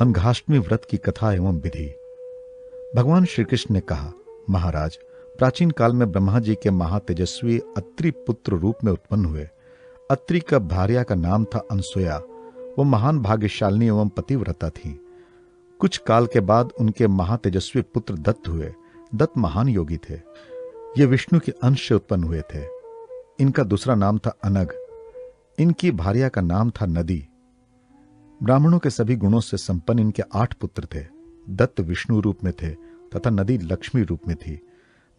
अनघाष्टमी व्रत की कथा एवं विधि। भगवान श्री कृष्ण ने कहा, महाराज, प्राचीन काल में ब्रह्मा जी के महातेजस्वी अत्रि पुत्र रूप में उत्पन्न हुए। अत्रि का भार्या का नाम था अनसुया। वो महान भाग्यशालिनी एवं पतिव्रता थी। कुछ काल के बाद उनके महातेजस्वी पुत्र दत्त हुए। दत्त महान योगी थे। ये विष्णु के अंश से उत्पन्न हुए थे। इनका दूसरा नाम था अनग। इनकी भार्या का नाम था नदी। ब्राह्मणों के सभी गुणों से संपन्न इनके 8 पुत्र थे। दत्त विष्णु रूप में थे तथा नदी लक्ष्मी रूप में थी।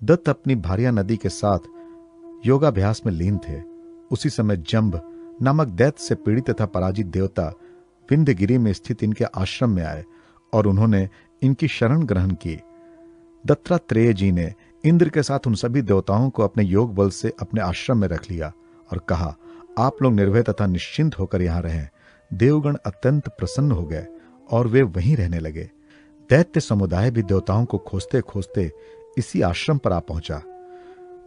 दत्त अपनी भार्या नदी के साथ योगाभ्यास में लीन थे। उसी समय जंब नामक दैत्य से पीड़ित तथा पराजित देवता विंध्यगिरि में स्थित इनके आश्रम में आए और उन्होंने इनकी शरण ग्रहण की। दत्तात्रेय जी ने इंद्र के साथ उन सभी देवताओं को अपने योग बल से अपने आश्रम में रख लिया और कहा, आप लोग निर्भय तथा निश्चिंत होकर यहां रहें। देवगण अत्यंत प्रसन्न हो गए और वे वहीं रहने लगे। दैत्य समुदाय भी देवताओं को खोजते खोजते इसी आश्रम पर आ पहुंचा।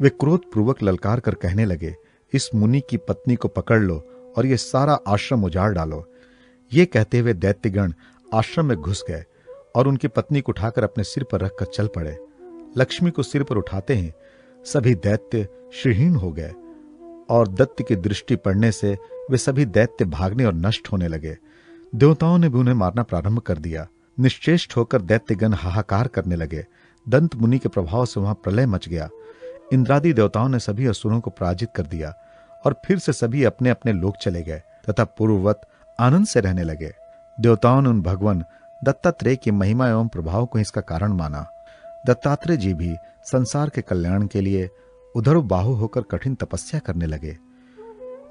वे क्रोध पूर्वक ललकार कर कहने लगे, इस मुनि की पत्नी को पकड़ लो और ये सारा आश्रम उजाड़ डालो। ये कहते हुए दैत्यगण आश्रम में घुस गए और उनकी पत्नी को उठाकर अपने सिर पर रखकर चल पड़े। लक्ष्मी को सिर पर उठाते ही सभी दैत्य श्रीहीन हो गए और दत्त की दृष्टि पड़ने से वे सभी दैत्य भागने और नष्ट होने लगे। देवताओं ने भी उन्हें मारना प्रारंभ कर दिया। निश्चेष्ट होकर दैत्यगण हाहाकार करने लगे। दंत मुनि के प्रभाव से वहां प्रलय मच गया। इंद्रादि देवताओं ने सभी असुरों को पराजित कर दिया और फिर से सभी अपने अपने लोक चले गए तथा पूर्ववत आनंद से रहने लगे। देवताओं ने उन भगवान दत्तात्रेय की महिमा एवं प्रभाव को इसका कारण माना। दत्तात्रेय जी भी संसार के कल्याण के लिए उधर बाहु होकर कठिन तपस्या करने लगे।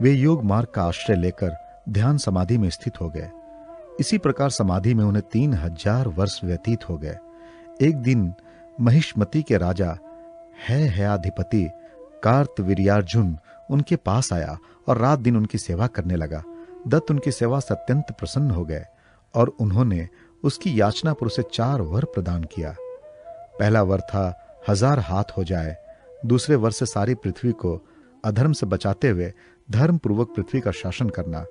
वे योग मार्ग का आश्रय लेकर ध्यान समाधि में स्थित हो गए। इसी प्रकार समाधि में उन्हें 3000 वर्ष व्यतीत हो गए। एक दिन महिष्मति के राजा हयाधिपति कार्तवीर्यार्जुन उनके पास आया और रात दिन उनकी सेवा करने लगा। दत्त उनकी सेवा से अत्यंत प्रसन्न हो गए और उन्होंने उसकी याचना पर उसे 4 वर प्रदान किया। पहला वर था 1000 हाथ हो जाए। दूसरे वर से सारी पृथ्वी को अधर्म से बचाते हुए धर्म पूर्वक पृथ्वी का शासन करना।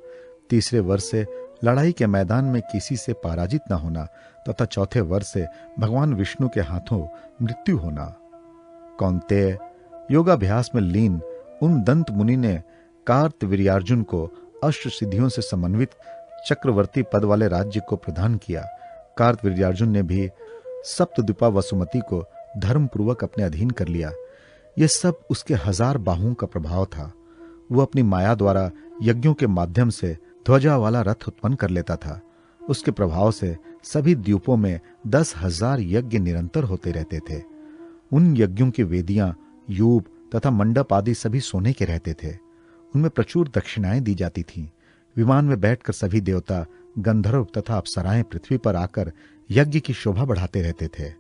तीसरे वर से लड़ाई के मैदान में किसी से पराजित न होना तथा चौथे वर से भगवान विष्णु के हाथों मृत्यु होना। कौन्तेय, योगाभ्यास में लीन उन दंत मुनि ने कार्तवीर्यार्जुन को अष्ट सिद्धियों से समन्वित चक्रवर्ती पद वाले राज्य को प्रदान किया। कार्तवीर्यार्जुन ने भी सप्तद्वीपा वसुमती को धर्म पूर्वक अपने अधीन कर लिया। यह सब उसके 1000 बाहुओं का प्रभाव था। वो अपनी माया द्वारा यज्ञों के माध्यम से ध्वजा वाला रथ उत्पन्न कर लेता था। उसके प्रभाव से सभी द्वीपों में 10,000 यज्ञ निरंतर होते रहते थे। उन यज्ञों की वेदियां, यूप तथा मंडप आदि सभी सोने के रहते थे। उनमें प्रचुर दक्षिणाएं दी जाती थीं। विमान में बैठकर सभी देवता, गंधर्व तथा अप्सराएं पृथ्वी पर आकर यज्ञ की शोभा बढ़ाते रहते थे।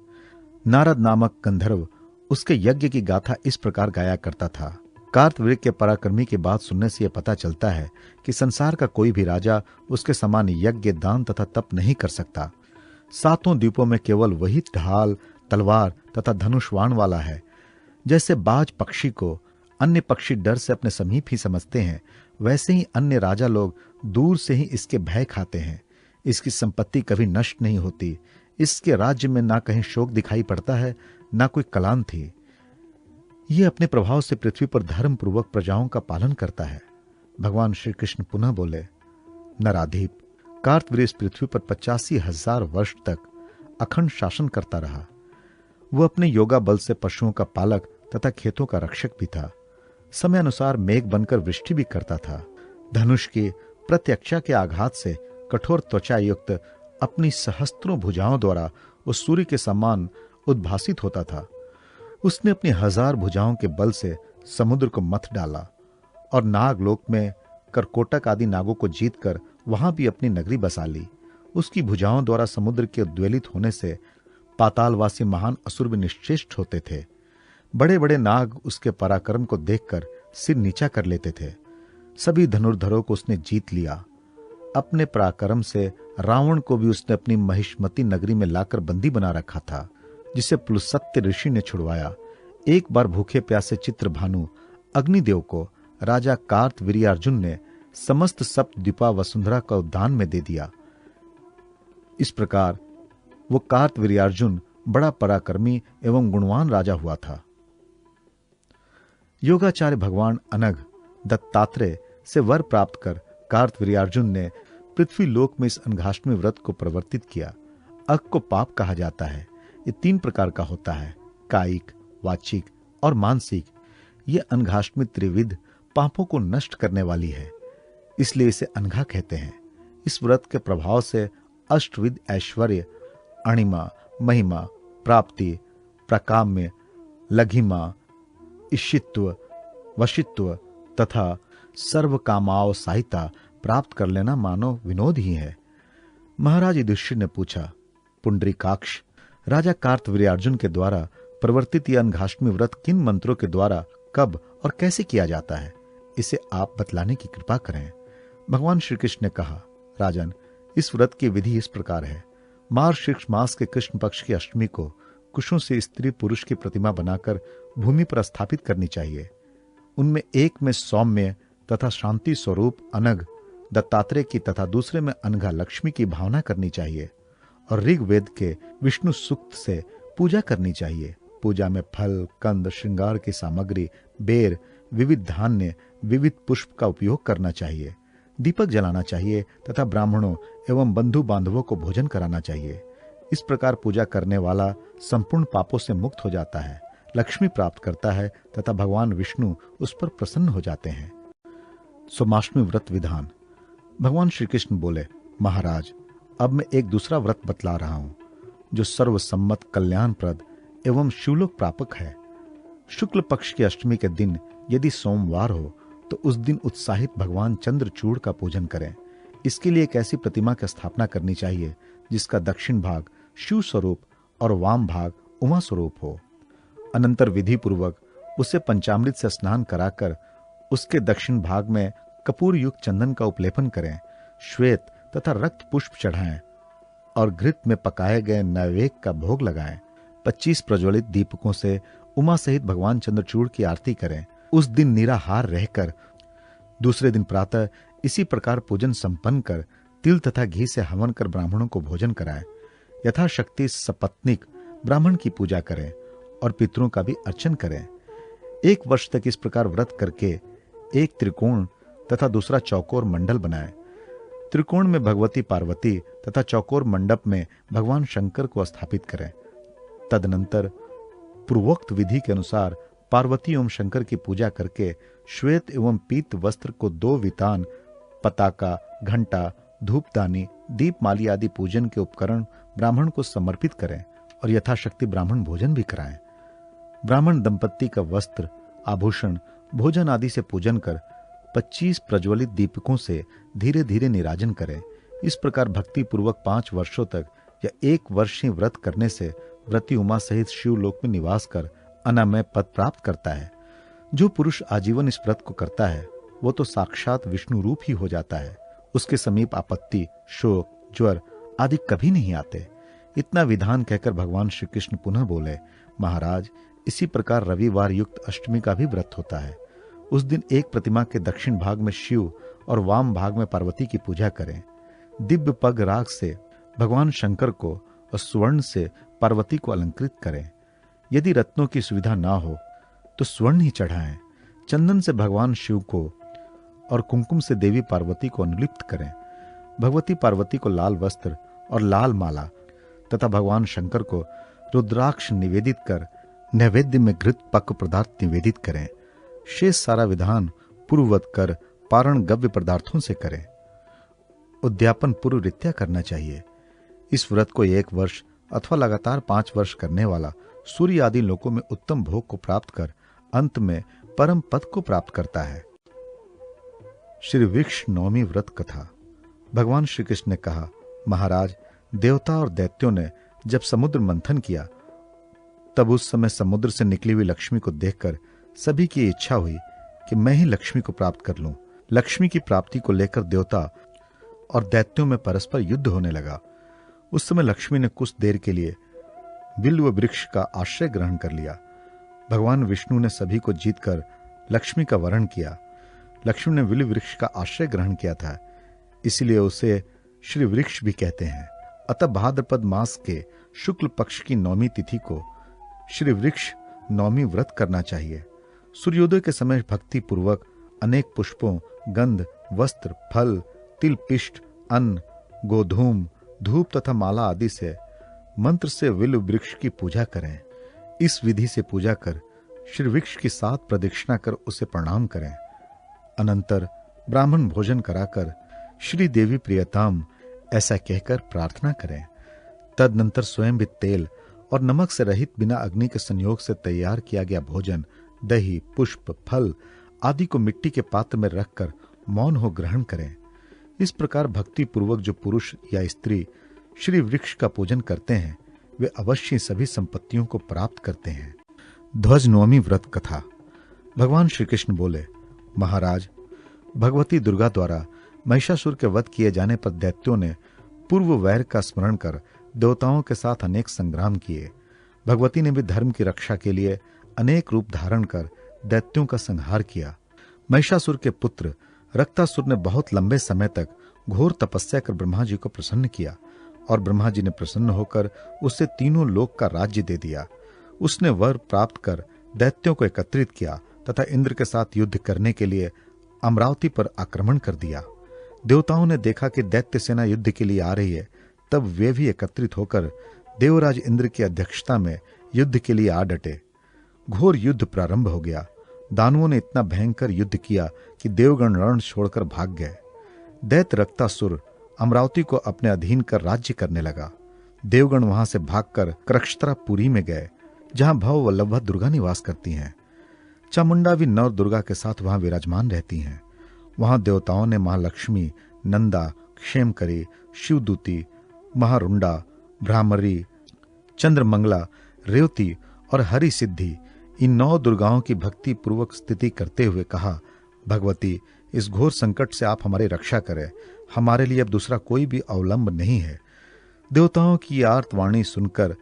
नारद नामक गंधर्व उसके यज्ञ की गाथा इस प्रकार गाया करता था। कार्तवीर्य के पराक्रमी की बात सुनने से यह पता चलता है कि संसार का कोई भी राजा उसके समान यज्ञ, दान तथा तप नहीं कर सकता। 7 द्वीपों में केवल वही ढाल, तलवार तथा धनुष्वाण वाला है। जैसे बाज पक्षी को अन्य पक्षी डर से अपने समीप ही समझते हैं, वैसे ही अन्य राजा लोग दूर से ही इसके भय खाते हैं। इसकी संपत्ति कभी नष्ट नहीं होती। इसके राज्य में ना कहीं शोक दिखाई पड़ता है, ना कोई कलान थी। यह अपने प्रभाव से पृथ्वी पर धर्म पूर्वक प्रजाओं का पालन करता है। भगवान श्री कृष्ण पुनः बोले, नराधीप, कार्तवीर्य इस पृथ्वी पर 85,000 वर्ष तक अखंड शासन करता रहा। वह अपने योगा बल से पशुओं का पालक तथा खेतों का रक्षक भी था। समय अनुसार मेघ बनकर वृष्टि भी करता था। धनुष की प्रत्यक्षा के आघात से कठोर त्वचा युक्त अपनी सहस्त्रों भुजाओं द्वारा उस सूर्य के समान उद्भासित होता था। उसने अपनी 1000 भुजाओं के बल से समुद्र को मथ डाला और नागलोक में करकोटक आदि नागों को जीतकर वहां भी अपनी नगरी बसा ली। उसकी भुजाओं द्वारा समुद्र के उद्वेलित होने से पातालवासी महान असुर भी निश्चेष्ट होते थे। बड़े बड़े नाग उसके पराक्रम को देखकर सिर नीचा कर लेते थे। सभी धनुर्धरों को उसने जीत लिया। अपने पराक्रम से रावण को भी उसने अपनी महिष्मती नगरी में लाकर बंदी बना रखा था, जिसे पुलस्त्य ऋषि ने छुड़वाया। एक बार भूखे प्यासे चित्रभानु अग्निदेव को राजा कार्तवीर्यार्जुन ने समस्त सप्तद्वीपा वसुंधरा का उद्यान में दे दिया। इस प्रकार वो कार्तवीर्यार्जुन बड़ा पराक्रमी एवं गुणवान राजा हुआ था। योगाचार्य भगवान अनघ दत्तात्रेय से वर प्राप्त कर कार्तवीर्यार्जुन ने पृथ्वी लोक में इस अनघाष्टमी व्रत को प्रवर्तित किया। अघ को पाप कहा जाता है। ये 3 प्रकार का होता है, कायिक, वाचिक और मानसिक। ये अनघाष्टमी त्रिविध पापों को नष्ट करने वाली है, इसलिए इसे अनघा कहते हैं। इस व्रत के प्रभाव से अष्टविध ऐश्वर्य, अणिमा, महिमा, प्राप्ति, प्राकाम्य, लघिमा, इशित्व, वशित्व तथा सर्व कामाओ साहिता प्राप्त कर लेना मानव विनोद ही है। महाराज युधिष्ठिर ने पूछा, पुंडरीकाक्ष, राजा कार्तवीर्यार्जुन के द्वारा प्रवर्तित यह अनघाष्टमी व्रत किन मंत्रों के द्वारा कब और कैसे किया जाता है, इसे आप बतलाने की कृपा करें। भगवान श्री कृष्ण ने कहा, राजन, इस व्रत की विधि इस प्रकार है। मार्गशीर्ष मास के कृष्ण पक्ष की अष्टमी को कुशों से स्त्री पुरुष की प्रतिमा बनाकर भूमि पर स्थापित करनी चाहिए। उनमें एक में सौम्य तथा शांति स्वरूप अनघ दत्तात्रेय की तथा दूसरे में अनघा लक्ष्मी की भावना करनी चाहिए और ऋग्वेद के विष्णु सूक्त से पूजा करनी चाहिए। पूजा में फल, कंद, श्रृंगार की सामग्री, बेर, विविध धान्य, विविध पुष्प का उपयोग करना चाहिए। दीपक जलाना चाहिए तथा ब्राह्मणों एवं बंधु बांधवों को भोजन कराना चाहिए। इस प्रकार पूजा करने वाला संपूर्ण पापों से मुक्त हो जाता है, लक्ष्मी प्राप्त करता है तथा भगवान विष्णु उस पर प्रसन्न हो जाते हैं। सोमाष्टमी व्रत विधान। भगवान श्री कृष्ण बोले, महाराज, अब मैं एक दूसरा व्रत बतला रहा हूं जो सर्वसम्मत, कल्याणप्रद एवं शिवलोक प्रापक है। शुक्ल पक्ष की अष्टमी के दिन यदि सोमवार हो तो उस दिन उत्साहित भगवान चंद्रचूड़ का पूजन करें। इसके लिए एक ऐसी प्रतिमा की स्थापना करनी चाहिए जिसका दक्षिण भाग शिव स्वरूप और वाम भाग उमा स्वरूप हो। अनंतर विधि पूर्वक उसे पंचामृत से स्नान कराकर उसके दक्षिण भाग में कपूर युक्त चंदन का उपलेपन करें, श्वेत तथा रक्त पुष्प चढ़ाएं और घृत में पकाए गए नैवेद्य का भोग लगाएं। 25 प्रज्वलित दीपकों से उमा सहित भगवान चंद्रचूड़ की आरती करें। उस दिन निराहार रहकर दूसरे दिन प्रातः इसी प्रकार पूजन संपन्न कर तिल तथा घी से हवन कर ब्राह्मणों को भोजन कराएं। यथाशक्ति सपत्निक ब्राह्मण की पूजा करें और पितरों का भी अर्चन करें। 1 वर्ष तक इस प्रकार व्रत करके एक त्रिकोण तथा दूसरा चौकोर मंडल बनाएं। त्रिकोण में भगवती पार्वती तथा चौकोर मंडप में भगवान शंकर को स्थापित करें। तदनंतर पूर्वोक्त विधि के अनुसार पार्वती एवं शंकर की पूजा करके श्वेत एवं पीत वस्त्र को 2 वितान, पताका, घंटा, धूपदानी, दीपमाली आदि पूजन के उपकरण ब्राह्मण को समर्पित करें और यथाशक्ति ब्राह्मण भोजन भी कराएं। ब्राह्मण दंपत्ति का वस्त्र, आभूषण, भोजन आदि से पूजन कर 25 प्रज्वलित दीपकों से धीरे धीरे निराजन करें। इस प्रकार भक्ति पूर्वक 5 वर्षों तक या 1 वर्ष ही व्रत करने से व्रती उमा सहित शिवलोक में निवास कर अनामय पद प्राप्त करता है। जो पुरुष आजीवन इस व्रत को करता है वो तो साक्षात विष्णु रूप ही हो जाता है। उसके समीप आपत्ति, शोक, ज्वर आदि कभी नहीं आते। इतना विधान कहकर भगवान श्री कृष्ण पुनः बोले, महाराज, इसी प्रकार रविवार युक्त अष्टमी का भी व्रत होता है। उस दिन एक प्रतिमा के दक्षिण भाग में शिव और वाम भाग में पार्वती की पूजा करें। दिव्य पग राग से भगवान शंकर को और स्वर्ण से पार्वती को अलंकृत करें। यदि रत्नों की सुविधा ना हो तो स्वर्ण ही चढ़ाएं। चंदन से भगवान शिव को और कुंकुम से देवी पार्वती को अनुलिप्त करें। भगवती पार्वती को लाल वस्त्र और लाल माला तथा भगवान शंकर को रुद्राक्ष निवेदित कर नैवेद्य में घृत पक्व पदार्थ निवेदित करें। शेष सारा विधान पूर्ववत कर पारण गव्य पदार्थों से करें। उद्यापन पूर्व रीत्या करना चाहिए। इस व्रत को 1 वर्ष अथवा लगातार 5 वर्ष करने वाला सूर्य आदि लोकों में उत्तम भोग को प्राप्त कर अंत में परम पद को प्राप्त करता है। श्री वृक्ष नवमी व्रत कथा। भगवान श्री कृष्ण ने कहा, महाराज, देवता और दैत्यों ने जब समुद्र मंथन किया तब उस समय समुद्र से निकली हुई लक्ष्मी को देखकर सभी की इच्छा हुई कि मैं ही लक्ष्मी को प्राप्त कर लूं। लक्ष्मी की प्राप्ति को लेकर देवता और दैत्यों में परस्पर युद्ध होने लगा। उस समय लक्ष्मी ने कुछ देर के लिए बिल्व वृक्ष का आश्रय ग्रहण कर लिया। भगवान विष्णु ने सभी को जीतकर लक्ष्मी का वरण किया। लक्ष्मी ने बिल्व वृक्ष का आश्रय ग्रहण किया था, इसलिए उसे श्री वृक्ष भी कहते हैं। अतः भाद्रपद मास के शुक्ल पक्ष की नौमी तिथि को श्री वृक्ष नौमी व्रत करना चाहिए। सूर्योदय के समय भक्ति पूर्वक अनेक पुष्पों, गंध, वस्त्र, फल, तिल पिष्ट, अन्न, गोधूम, धूप तथा माला आदि से मंत्र से विल्व वृक्ष की पूजा करें। इस विधि से पूजा कर श्री वृक्ष की 7 प्रदक्षिणा कर उसे प्रणाम करें। अनंतर ब्राह्मण भोजन कराकर श्री देवी प्रियताम ऐसा कहकर प्रार्थना करें। तदनंतर स्वयं भी तेल और नमक से रहित बिना अग्नि के संयोग से तैयार किया गया भोजन, दही, पुष्प, फल आदि को मिट्टी के पात्र में रखकर मौन हो ग्रहण करें। इस प्रकार भक्ति पूर्वक जो पुरुष या स्त्री श्री वृक्ष का पूजन करते हैं वे अवश्य सभी संपत्तियों को प्राप्त करते हैं। ध्वज नवमी व्रत कथा। भगवान श्री कृष्ण बोले, महाराज, भगवती दुर्गा द्वारा महिषासुर के वध किए जाने पर दैत्यों ने पूर्व वैर का स्मरण कर देवताओं के साथ अनेक संग्राम किए। भगवती ने भी धर्म की रक्षा के लिए अनेक रूप धारण कर दैत्यों का संहार किया। महिषासुर के पुत्र रक्तासुर ने बहुत लंबे समय तक घोर तपस्या कर ब्रह्मा जी को प्रसन्न किया और ब्रह्मा जी ने प्रसन्न होकर उसे तीनों लोक का राज्य दे दिया। उसने वर प्राप्त कर दैत्यों को एकत्रित किया तथा इंद्र के साथ युद्ध करने के लिए अमरावती पर आक्रमण कर दिया। देवताओं ने देखा कि दैत्य सेना युद्ध के लिए आ रही है, तब वे भी एकत्रित होकर देवराज इंद्र की अध्यक्षता में युद्ध के लिए आ डटे। घोर युद्ध प्रारंभ हो गया। दानवों ने इतना भयंकर युद्ध किया कि देवगण रण छोड़कर भाग गए। दैत्य रक्तासुर अमरावती को अपने अधीन कर राज्य करने लगा। देवगण वहां से भागकर क्रक्षत्रापुरी में गए, जहां भव वल्लभा दुर्गा निवास करती हैं। चामुंडा भी नव दुर्गा के साथ वहां विराजमान रहती हैं। वहां देवताओं ने महालक्ष्मी, नंदा, क्षेमकरी, शिवदूती, महारुंडा, भ्रामरी, चंद्रमंगला, रेवती और हरि सिद्धि इन 9 दुर्गाओं की भक्ति पूर्वक स्तुति करते हुए कहा, भगवती, इस घोर संकट से आप हमारी रक्षा करें। हमारे लिए अब दूसरा कोई भी अवलंब नहीं है। देवताओं की आर्तवाणी सुनकर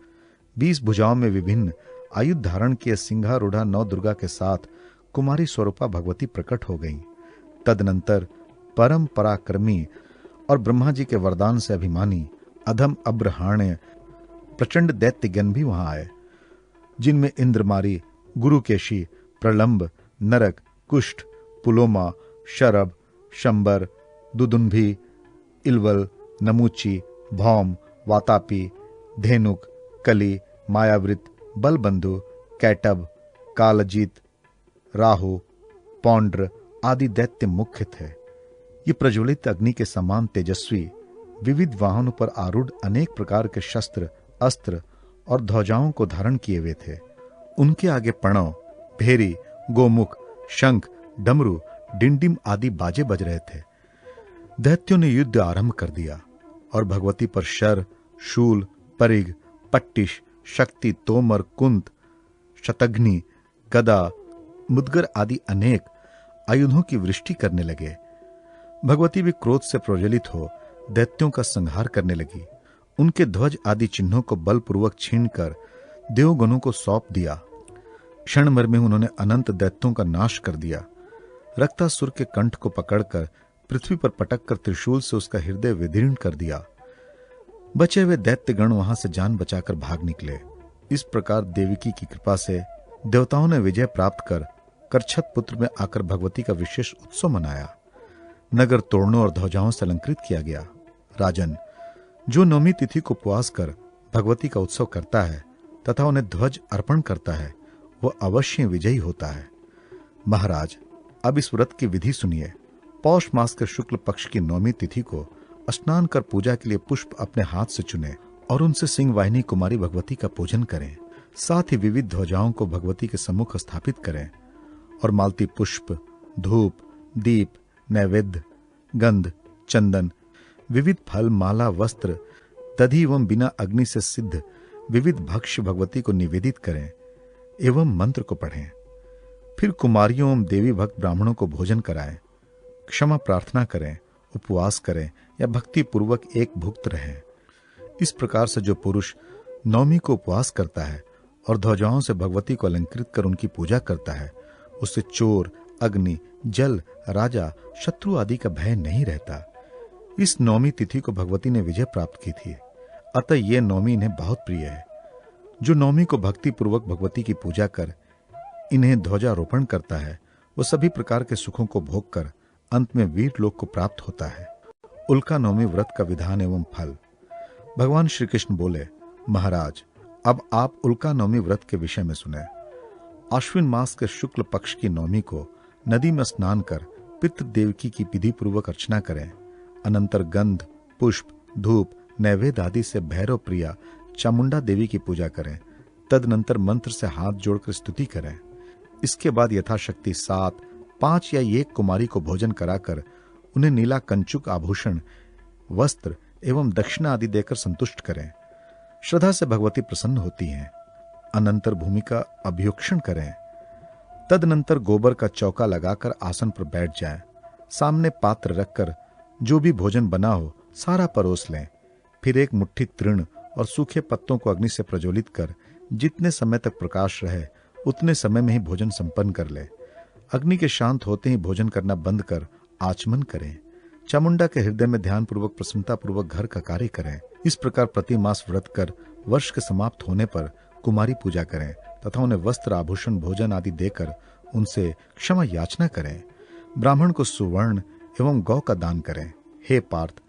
20 भुजाओं में विभिन्न आयुध धारण किए सिंहारूढ़ा 9 दुर्गा के साथ कुमारी स्वरूपा भगवती प्रकट हो गईं। तदनंतर परम पराक्रमी और ब्रह्मा जी के वरदान से अभिमानी अधम अब्रहाण्य प्रचंड दैत्यगण भी वहां आए, जिनमें इंद्रमारी, गुरुकेशी, प्रलंब, नरक, कुष्ठ, पुलोमा, शरभ, शंबर, दुदुन्भी, इलवल, नमूची, भौम, वातापी, धेनुक, कली, मायावृत, बलबंधु, कैटब, कालजीत, राहु, पौंड्र आदि दैत्य मुख्य थे। ये प्रज्वलित अग्नि के समान तेजस्वी विविध वाहनों पर आरूढ़ अनेक प्रकार के शस्त्र, अस्त्र और ध्वजाओं को धारण किए हुए थे। उनके आगे प्रणव, भेरी, गोमुख, शंख, डमरू, डिंडिम आदि बाजे बज रहे थे। दैत्यों ने युद्ध आरंभ कर दिया और भगवती पर शर, शूल, परिग, पट्टिश, शक्ति, तोमर, कुंत, शतघ्नि, गदा, मुदगर आदि अनेक आयुधों की वृष्टि करने लगे। भगवती भी क्रोध से प्रज्वलित हो दैत्यों का संहार करने लगी। उनके ध्वज आदि चिन्हों को बलपूर्वक छीनकर देवगणों को सौंप दिया। क्षण भर में उन्होंने अनंत दैत्यों का नाश कर दिया। रक्तासुर के कंठ को पकड़कर पृथ्वी पर पटककर त्रिशूल से उसका हृदय विदीर्ण कर दिया। बचे हुए दैत्यगण वहां से जान बचाकर भाग निकले। इस प्रकार देवकी की कृपा से देवताओं ने विजय प्राप्त कर करछत पुत्र में आकर भगवती का विशेष उत्सव मनाया। नगर तोरणों और ध्वजाओं से अलंकृत किया गया। राजन, जो नवमी तिथि को उपवास कर भगवती का उत्सव करता है तथा उन्हें ध्वज अर्पण करता है, वह अवश्य विजयी होता है। महाराज, अब इस व्रत की विधि सुनिए। पौष मास के शुक्ल पक्ष की नवमी तिथि को स्नान कर पूजा के लिए पुष्प अपने हाथ से चुने और उनसे सिंह वाहिनी कुमारी भगवती का पूजन करें। साथ ही विविध ध्वजाओं को भगवती के सम्मुख स्थापित करें और मालती पुष्प, धूप, दीप, नैवेद्य, गंध, चंदन, विविध फल, माला, वस्त्र, दधि एवं बिना अग्नि से सिद्ध विविध भक्ष्य भगवती को निवेदित करें एवं मंत्र को पढ़ें। फिर कुमारियों एवं देवी भक्त ब्राह्मणों को भोजन कराएं, क्षमा प्रार्थना करें, उपवास करें या भक्ति पूर्वक एक भुक्त रहें। इस प्रकार से जो पुरुष नवमी को उपवास करता है और ध्वजाओं से भगवती को अलंकृत कर उनकी पूजा करता है, उससे चोर, अग्नि, जल, राजा, शत्रु आदि का भय नहीं रहता। इस नवमी तिथि को भगवती ने विजय प्राप्त की थी। अतः ये नवमी इन्हें बहुत प्रिय है। जो नवमी को भक्ति पूर्वक भगवती की पूजा कर इन्हें ध्वजारोपण करता है, वो सभी प्रकार के सुखों को भोग कर अंत में वीर लोक को प्राप्त होता है। उल्का नवमी व्रत का विधान एवं फल। भगवान श्री कृष्ण बोले, महाराज, अब आप उल्का नवमी व्रत के विषय में सुने। आश्विन मास के शुक्ल पक्ष की नवमी को नदी में स्नान कर पितृ देवकी की विधि पूर्वक अर्चना करें। अनंतर गंध, पुष्प, धूप, नैवेद्य आदि से भैरव प्रिया चामुंडा देवी की पूजा करें। तदनंतर मंत्र से हाथ जोड़कर स्तुति करें। इसके बाद यथाशक्ति 7, 5 या 1 कुमारी को भोजन कराकर उन्हें नीला कंचुक आभूषण, वस्त्र एवं दक्षिणा आदि देकर संतुष्ट करें। श्रद्धा से भगवती प्रसन्न होती हैं। अनंतर भूमि का अभियोक्षण करें। तदनंतर गोबर का चौका लगाकर आसन पर बैठ जाएं। सामने पात्र रखकर जो भी भोजन बना हो सारा परोस लें। फिर एक मुट्ठी तृण और सूखे पत्तों को अग्नि से प्रज्वलित कर जितने समय तक प्रकाश रहे उतने समय में ही भोजन संपन्न कर ले। अग्नि के शांत होते ही भोजन करना बंद कर आचमन करें। चामुंडा के हृदय में ध्यान पूर्वक प्रसन्नता पूर्वक घर का कार्य करें। इस प्रकार प्रति मास व्रत कर वर्ष के समाप्त होने पर कुमारी पूजा करें तथा उन्हें वस्त्र, आभूषण, भोजन आदि देकर उनसे क्षमा याचना करें। ब्राह्मण को सुवर्ण एवं गौ का दान करें। हे पार्थ,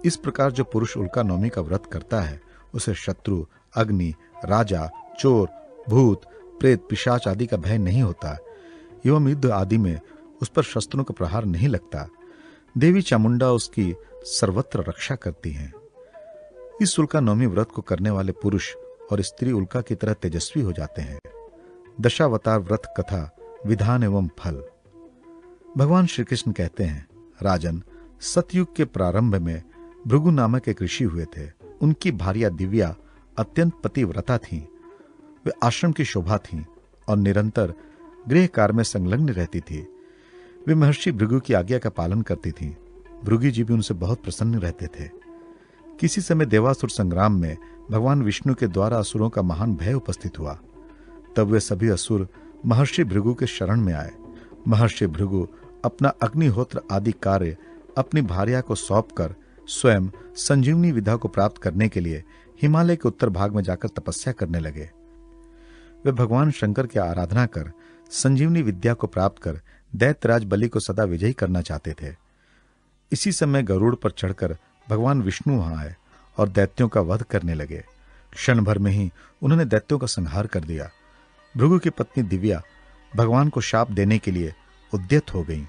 इस प्रकार जो पुरुष उल्का नवमी का व्रत करता है उसे शत्रु, अग्नि, राजा, चोर, भूत, प्रेत, पिशाच आदि का भय नहीं होता एवं युद्ध आदि में उस पर शस्त्रों का प्रहार नहीं लगता। देवी चामुंडा उसकी सर्वत्र रक्षा करती हैं। इस उल्का नवमी व्रत को करने वाले पुरुष और स्त्री उल्का की तरह तेजस्वी हो जाते हैं। दशावतार व्रत कथा, विधान एवं फल। भगवान श्री कृष्ण कहते हैं, राजन, सतयुग के प्रारंभ में भृगु नामक एक ऋषि हुए थे। उनकी भार्या दिव्या अत्यंत पतिव्रता थीं। वे आश्रम की शोभा थीं और निरंतर गृह कार्य में संलग्न रहती थी। वे महर्षि भृगु की आज्ञा का पालन करती थीं। भृगु जी भी उनसे बहुत प्रसन्न रहते थे। किसी समय देवासुर संग्राम में भगवान विष्णु के द्वारा असुरों का महान भय उपस्थित हुआ। तब वे सभी असुर महर्षि भृगु के शरण में आए। महर्षि भृगु अपना अग्निहोत्र आदि कार्य अपनी भार्या को सौंपकर स्वयं संजीवनी विद्या को प्राप्त करने के लिए हिमालय के उत्तर भाग में जाकर तपस्या करने लगे। वे भगवान शंकर की आराधना कर संजीवनी विद्या को प्राप्त कर दैत्यराज बलि को सदा विजयी करना चाहते थे। इसी समय गरुड़ पर चढ़कर भगवान विष्णु वहां आए और दैत्यों का वध करने लगे। क्षण भर में ही उन्होंने दैत्यों का संहार कर दिया। भृगु की पत्नी दिव्या भगवान को शाप देने के लिए उद्यत हो गईं।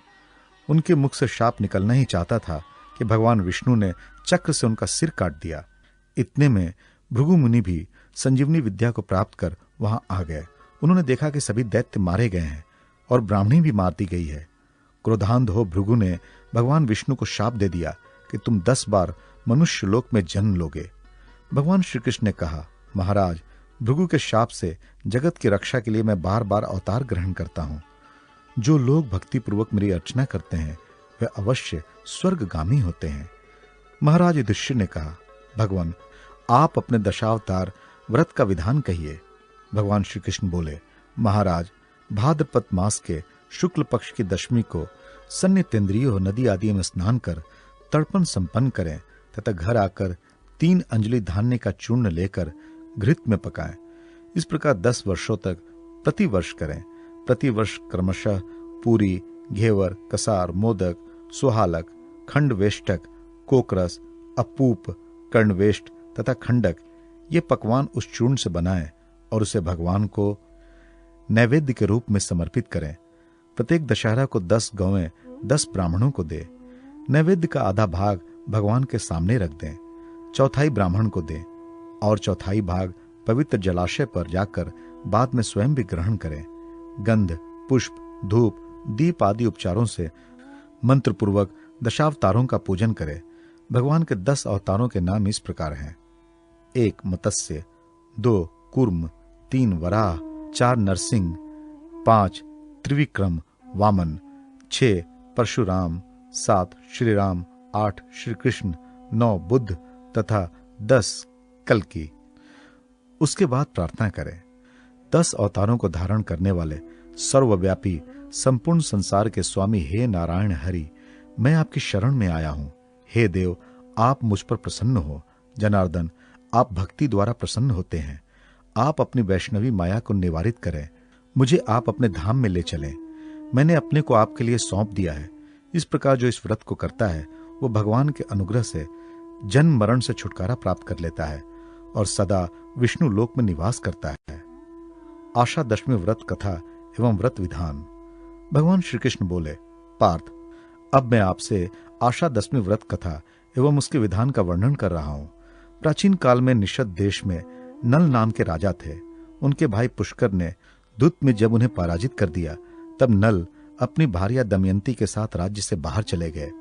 उनके मुख से शाप निकलना ही चाहता था कि भगवान विष्णु ने चक्र से उनका सिर काट दिया। इतने में भृगु मुनि भी संजीवनी विद्या को प्राप्त कर वहां आ गए। उन्होंने देखा कि सभी दैत्य मारे गए हैं और ब्राह्मणी भी मार दी गई है। क्रोधांध हो भृगु ने भगवान विष्णु को शाप दे दिया कि तुम 10 बार मनुष्य लोक में जन्म लोगे। भगवान श्री कृष्ण ने कहा, महाराज, भृगु के शाप से जगत की रक्षा के लिए मैं बार बार अवतार ग्रहण करता हूं। जो लोग भक्ति पूर्वक मेरी अर्चना करते हैं वे अवश्य स्वर्गगामी होते हैं। महाराज युधिष्ठिर ने कहा, भगवान, आप अपने दशावतार व्रत का विधान कहिए। भगवान श्री कृष्ण बोले, महाराज, भाद्रपद मास के शुक्ल पक्ष की दशमी को सन्नितेंद्रिय हो नदी आदि में स्नान कर तर्पण संपन्न करें तथा घर आकर 3 अंजलि धान्य का चूर्ण लेकर घृत में पकाएं। इस प्रकार 10 वर्षों तक प्रतिवर्ष करें। प्रतिवर्ष क्रमशः पूरी, घेवर, कसार, मोदक, सुहालक, खंडवेष्टक, कोकरस, अपूप, कर्णवेष्ट तथा खंडक ये पकवान उस चूर्ण से बनाएं और उसे भगवान को नैवेद्य के रूप में समर्पित करें। प्रत्येक दशहरा को 10 गौएं 10 ब्राह्मणों को दे। नैवेद्य का आधा भाग भगवान के सामने रख दें, चौथाई ब्राह्मण को दें और चौथाई भाग पवित्र जलाशय पर जाकर बाद में स्वयं भी ग्रहण करें। गंध, पुष्प, धूप, दीप आदि उपचारों से मंत्र पूर्वक दशावतारों का पूजन करें। भगवान के 10 अवतारों के नाम इस प्रकार हैं: 1 मत्स्य, 2 कूर्म, 3 वराह, 4 नरसिंह, 5 त्रिविक्रम वामन, 6 परशुराम, 7 श्री राम, 8 श्री कृष्ण, 9 बुद्ध तथा 10 कल्कि। उसके बाद प्रार्थना करें, 10 अवतारों को धारण करने वाले सर्वव्यापी संपूर्ण संसार के स्वामी हे नारायण हरि, मैं आपकी शरण में आया हूं। हे देव, आप मुझ पर प्रसन्न हो। जनार्दन, आप भक्ति द्वारा प्रसन्न होते हैं। आप अपनी वैष्णवी माया को निवारित करें। मुझे आप अपने धाम में ले चलें। मैंने अपने को आपके लिए सौंप दिया है। इस प्रकार जो इस व्रत को करता है वो भगवान के अनुग्रह से जन्म मरण से छुटकारा प्राप्त कर लेता है और सदा विष्णु लोक में निवास करता है। आशा दशमी व्रत कथा एवं व्रत विधान। भगवान श्री कृष्ण बोले, पार्थ, अब मैं आपसे आशा दशमी व्रत कथा एवं उसके विधान का वर्णन कर रहा हूं। प्राचीन काल में निषद देश में नल नाम के राजा थे। उनके भाई पुष्कर ने दूत में जब उन्हें पराजित कर दिया, तब नल अपनी भार्या दमयंती के साथ राज्य से बाहर चले गए।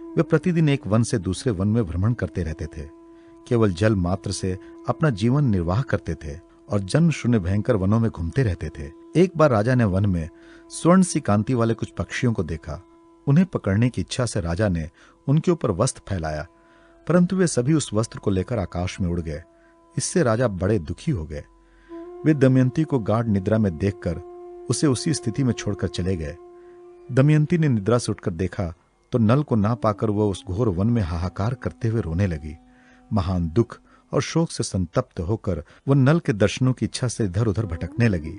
वे प्रतिदिन एक वन से दूसरे वन में भ्रमण करते रहते थे। केवल जल मात्र से अपना जीवन निर्वाह करते थे और जन्म शून्य भयंकर वनों में घूमते रहते थे। एक बार राजा ने वन में स्वर्ण सी कांति वाले कुछ पक्षियों को देखा। उन्हें पकड़ने की इच्छा से राजा ने उनके ऊपर वस्त्र फैलाया, परंतु वे सभी उस वस्त्र को लेकर आकाश में उड़ गए। इससे राजा बड़े दुखी हो गए। वे दमयंती को गाढ़ निद्रा में देखकर उसे उसी स्थिति में छोड़कर चले गए। दमयंती ने निद्रा से उठकर देखा तो नल को ना पाकर वह उस घोर वन में हाहाकार करते हुए रोने लगी। महान दुख और शोक से संतप्त होकर वह नल के दर्शनों की इच्छा से इधर उधर भटकने लगी।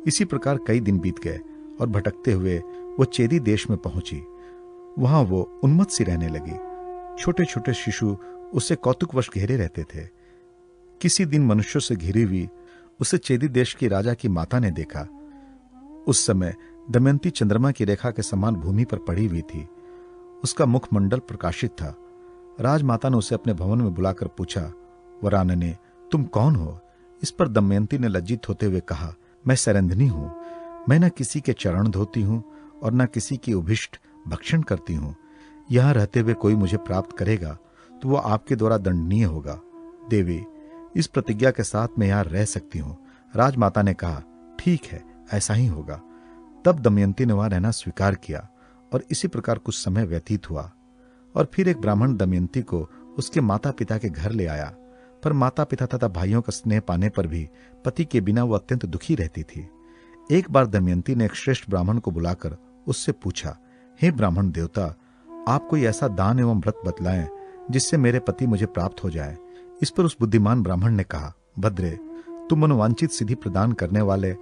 इसी प्रकार कई दिन बीत गए और भटकते हुए वो चेदी देश में पहुंची। वहां वो उन्मत्त सी रहने लगी। छोटे छोटे शिशु उसे कौतुकवश घेरे रहते थे। किसी दिन मनुष्यों से घिरी हुई उसे चेदी देश की राजा की माता ने देखा। उस समय दमयंती चंद्रमा की रेखा के समान भूमि पर पड़ी हुई थी। उसका मुखमंडल प्रकाशित था। राजमाता ने उसे अपने भवन में बुलाकर पूछा, वरानने, तुम कौन हो? इस पर दमयंती ने लज्जित होते हुए कहा, मैं सरंधनी हूं। मैं न किसी के चरण धोती हूं और न किसी की उभिष्ट भक्षण करती हूं। यहां रहते हुए कोई मुझे प्राप्त करेगा तो वह आपके द्वारा दंडनीय होगा। देवी, इस प्रतिज्ञा के साथ मैं यहां रह सकती हूं। राजमाता ने कहा, ठीक है, ऐसा ही होगा। तब दमयंती ने वहां रहना स्वीकार किया और इसी प्रकार कुछ समय व्यतीत हुआ। और फिर एक ब्राह्मण दमयंती को उसके माता पिता के घर ले आया, पर माता पिता तथा भाइयों का स्नेह पाने पर भी पति के बिना वो अत्यंत दुखी रहती थी। एक बार दमयंती ने एक श्रेष्ठ ब्राह्मण को बुलाकर उससे पूछा, हे ब्राह्मण देवता, आप कोई ऐसा दान एवं व्रत बतलाएं जिससे मेरे पति मुझे प्राप्त हो जाए। इस पर उस बुद्धिमान ब्राह्मण ने कहा, भद्रे, तुम मनोवांछित सिद्धि प्रदान करने वाले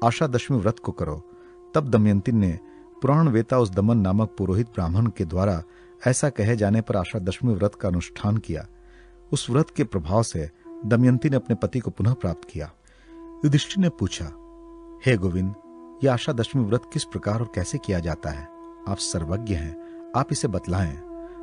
आशा दशमी व्रत को करो। तब दमयंती ने पुराण वेता उस दमन नामक पुरोहित ब्राह्मण के द्वारा ऐसा कहे जाने पर आशा दशमी व्रत का अनुष्ठान किया। उस व्रत के प्रभाव से दमयंती ने अपने पति को पुनः प्राप्त किया। युधिष्ठिर ने पूछा, हे गोविंद, यह आशा दशमी व्रत किस प्रकार और कैसे किया जाता है? आप सर्वज्ञ हैं, आप इसे बतलाएं।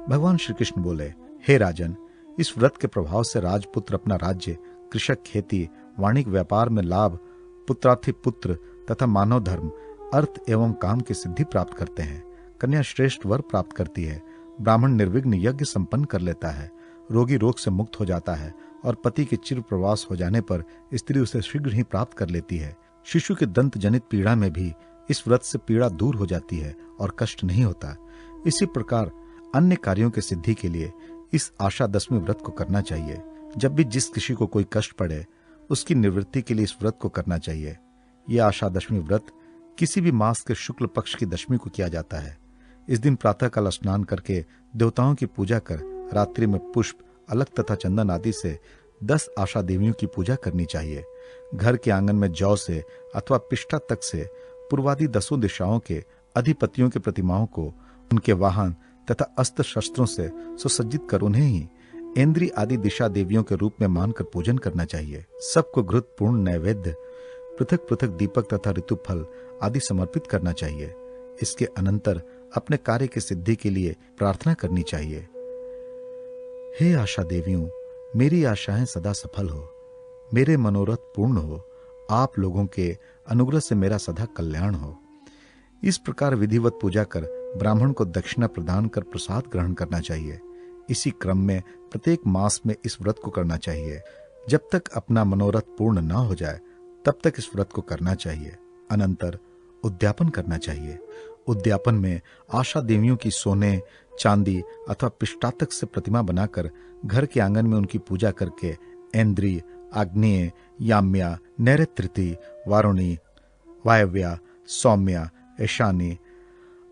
भगवान श्री कृष्ण बोले, हे राजन, इस व्रत के प्रभाव से राजपुत्र अपना राज्य, कृषक खेती, वाणिज्य व्यापार में लाभ, पुत्रार्थी पुत्र तथा मानव धर्म, अर्थ एवं काम की सिद्धि प्राप्त करते हैं। कन्या श्रेष्ठ वर प्राप्त करती है। ब्राह्मण निर्विघ्न यज्ञ संपन्न कर लेता है। रोगी रोग से मुक्त हो जाता है और पति के चिर प्रवास हो जाने पर स्त्री उसे शीघ्र ही प्राप्त कर लेती है। शिशु के दंत जनित पीड़ा में भी इस व्रत से पीड़ा दूर हो जाती है और कष्ट नहीं होता। इसी प्रकार अन्य कार्यों की सिद्धि के लिए इस आशा दशमी व्रत को करना चाहिए। जब भी जिस किसी को कोई कष्ट पड़े उसकी निवृत्ति के लिए इस व्रत को करना चाहिए। यह आशा दशमी व्रत किसी भी मास के शुक्ल पक्ष की दशमी को किया जाता है। इस दिन प्रातःकाल स्नान करके देवताओं की पूजा कर रात्रि में पुष्प, अलक तथा चंदन आदि से 10 आशा देवियों की पूजा करनी चाहिए। घर के आंगन में जौ से अथवा पिष्ठा तक से पूर्वादि 10 दिशाओं के अधिपतियों की प्रतिमाओं को उनके वाहन तथा अस्त्र शस्त्रों से सुसज्जित कर उन्हें ही इंद्री आदि दिशा देवियों के रूप में मानकर पूजन करना चाहिए। सबको घृत पूर्ण नैवेद्य, पृथक पृथक दीपक तथा ऋतुफल आदि समर्पित करना चाहिए। इसके अनंतर अपने कार्य की सिद्धि के लिए प्रार्थना करनी चाहिए। हे आशा देवियों, मेरी आशाएं सदा सफल हो, मेरे मनोरथ पूर्ण हो, आप लोगों के अनुग्रह से मेरा सदा कल्याण हो। इस प्रकार विधिवत पूजा कर ब्राह्मण को दक्षिणा प्रदान कर प्रसाद ग्रहण करना चाहिए। इसी क्रम में प्रत्येक मास में इस व्रत को करना चाहिए। जब तक अपना मनोरथ पूर्ण ना हो जाए तब तक इस व्रत को करना चाहिए। अनंतर उद्यापन करना चाहिए। उद्यापन में आशा देवियों की सोने, चांदी अथवा पिष्टातक से प्रतिमा बनाकर घर के आंगन में उनकी पूजा करके ऐन्द्री, आग्नेय, याम्या, नैऋतृति, वारुणी, वायव्या, सौम्या, ईशानी,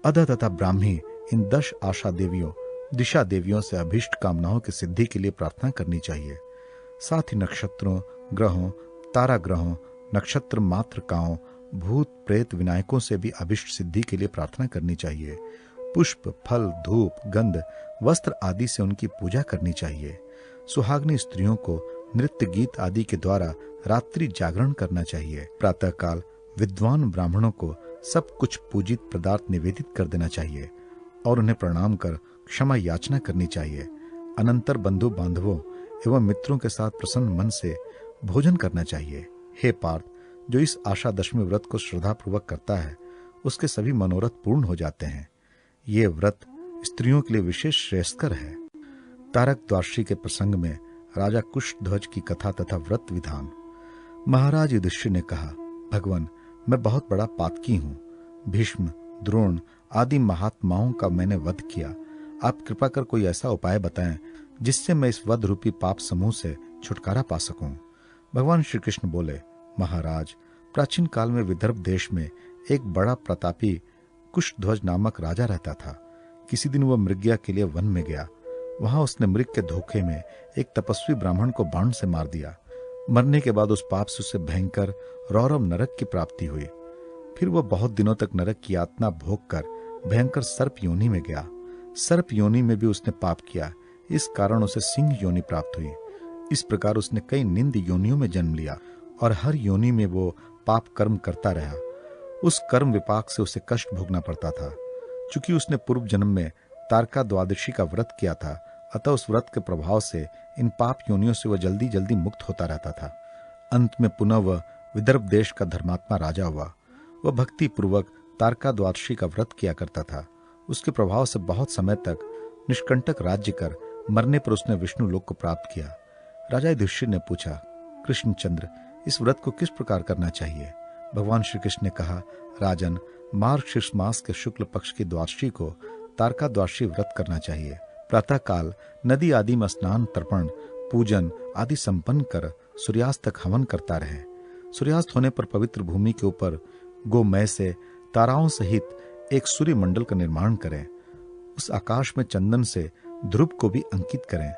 अध तथा ब्राह्मी, इन 10 आशा देवियों, दिशा देवियों से अभीष्ट कामनाओं की सिद्धि के लिए प्रार्थना करनी चाहिए। साथ ही नक्षत्रों, ग्रहों, तारा ग्रहों, नक्षत्र मात्रकाओं, भूत प्रेत विनायकों से भी अभिष्ट सिद्धि के लिए प्रार्थना करनी चाहिए। पुष्प, फल, धूप, गंध, वस्त्र आदि से उनकी पूजा करनी चाहिए। सुहागनी स्त्रियों को नृत्य गीत आदि के द्वारा रात्रि जागरण करना चाहिए। प्रातःकाल विद्वान ब्राह्मणों को सब कुछ पूजित पदार्थ निवेदित कर देना चाहिए और उन्हें प्रणाम कर क्षमा याचना करनी चाहिए। अनंतर बंधु बांधवों एवं मित्रों के साथ प्रसन्न मन से भोजन करना चाहिए। हे पार्थ, जो इस आशा दशमी व्रत को श्रद्धापूर्वक करता है उसके सभी मनोरथ पूर्ण हो जाते हैं। ये व्रत स्त्रियों के लिए विशेष श्रेयस्कर है। तारक द्वादशी के प्रसंग में राजा कुशध्वज की कथा तथा व्रत विधान। महाराज युधिष्ठिर ने कहा, भगवान, मैं बहुत बड़ा पातकी हूँ। भीष्म, द्रोण आदि महात्माओं का मैंने वध किया। आप कृपा कर कोई ऐसा उपाय बताएं जिससे मैं इस वध रूपी पाप समूह से छुटकारा पा सकूं। भगवान श्री कृष्ण बोले, महाराज, प्राचीन काल में विदर्भ देश में एक बड़ा प्रतापी कुशध्वज नामक राजा रहता था। किसी दिन वह मृगया के लिए वन में गया। वहां उसने मृग के धोखे में एक तपस्वी ब्राह्मण को बाण से मार दिया। मरने के बाद उस पाप से उसे भयंकर रौरव नरक की प्राप्ति हुई। फिर वह बहुत दिनों तक नरक की यातना भोग कर भयंकर सर्प योनि में गया। सर्प योनि में भी उसने पाप किया। इस कारण उसे सिंह योनि प्राप्त हुई। इस प्रकार उसने कई निंद योनियों में जन्म लिया और हर योनि में वो पाप कर्म करता रहा। उस कर्म विपाक से उसे कष्ट भोगना पड़ता था। चूंकि उसने पूर्व जन्म में तारका द्वादशी का व्रत किया था, अतः उस व्रत के प्रभाव से इन पाप योनियों से वह जल्दी जल्दी मुक्त होता रहता था। अंत में पुनः वह विदर्भ देश का धर्मात्मा राजा हुआ। वह भक्ति पूर्वक तारका द्वादशी का व्रत किया करता था। उसके प्रभाव से बहुत समय तक निष्कंटक राज्य कर मरने पर उसने विष्णु लोक को प्राप्त किया। राजा युधिष्ठिर ने पूछा, कृष्णचंद्र, इस व्रत को किस प्रकार करना चाहिए? भगवान श्री कृष्ण ने कहा, राजन, मार्गशीर्ष मास के शुक्ल पक्ष की द्वादशी को तारका द्वादशी व्रत करना चाहिए। प्रातः काल नदी आदि में स्नान, तर्पण, पूजन आदि संपन्न कर सूर्यास्त तक हवन करता रहे। सूर्यास्त होने पर पवित्र भूमि के ऊपर गोमय से ताराओं सहित एक सूर्य मंडल का निर्माण करें। उस आकाश में चंदन से ध्रुव को भी अंकित करें।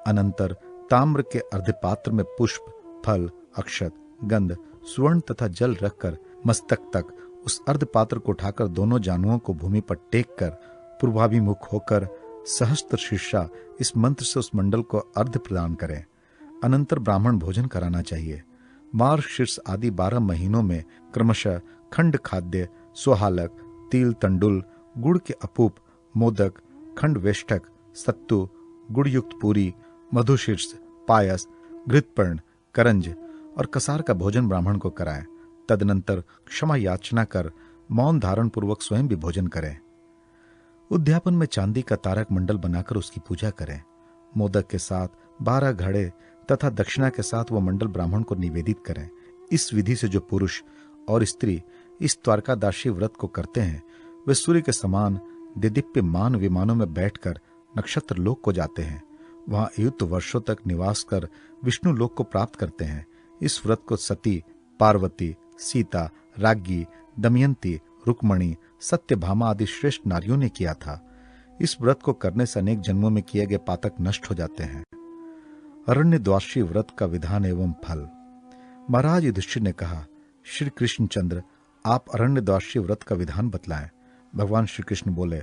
अनंतर ताम्र के अर्धपात्र में पुष्प, फल, अक्षत, गंध, स्वर्ण तथा जल रखकर मस्तक तक उस अर्धपात्र को उठाकर दोनों जानुओं को भूमि पर टेक कर पूर्वाभिमुख होकर सहस्त्र शीर्षा इस मंत्र से उस मंडल को अर्ध प्रदान करें। अनंतर ब्राह्मण भोजन कराना चाहिए। मार्गशीर्ष आदि 12 महीनों में क्रमशः खंड खाद्य, सोहालक, तिल, तंडुल, गुड़ के अपूप, मोदक, खंड वेष्टक, सत्तू, गुड़युक्त पूरी, मधुशीर्ष, पायस, घृतपर्ण, करंज और कसार का भोजन ब्राह्मण को कराएं। तदनंतर क्षमा याचना कर मौन धारण पूर्वक स्वयं भी भोजन करें। उद्यापन में चांदी का तारक मंडल बनाकर उसकी पूजा करें। मोदक के साथ 12 घड़े तथा दक्षिणा के साथ वह मंडल ब्राह्मण को निवेदित करें। इस विधि से जो पुरुष और स्त्री इस द्वारकादाशी व्रत को करते हैं वे सूर्य के समान दिदीप्यमान विमानों में बैठकर नक्षत्र लोक को जाते हैं। वहां अयुत वर्षों तक निवास कर विष्णु लोक को प्राप्त करते हैं। इस व्रत को सती, पार्वती, सीता, राज्ञी, दमयंती, रुक्मणी, सत्यभामा आदि श्रेष्ठ नारियों ने किया था। इस व्रत को करने से अनेक जन्मों में किए गए पातक नष्ट हो जाते हैं। अरण्य द्वादशी व्रत का विधान एवं फल। महाराज युधिष्ठिर ने कहा, श्री कृष्णचंद्र, आप अरण्य द्वादशी व्रत का विधान बतलाएं। भगवान श्री कृष्ण बोले,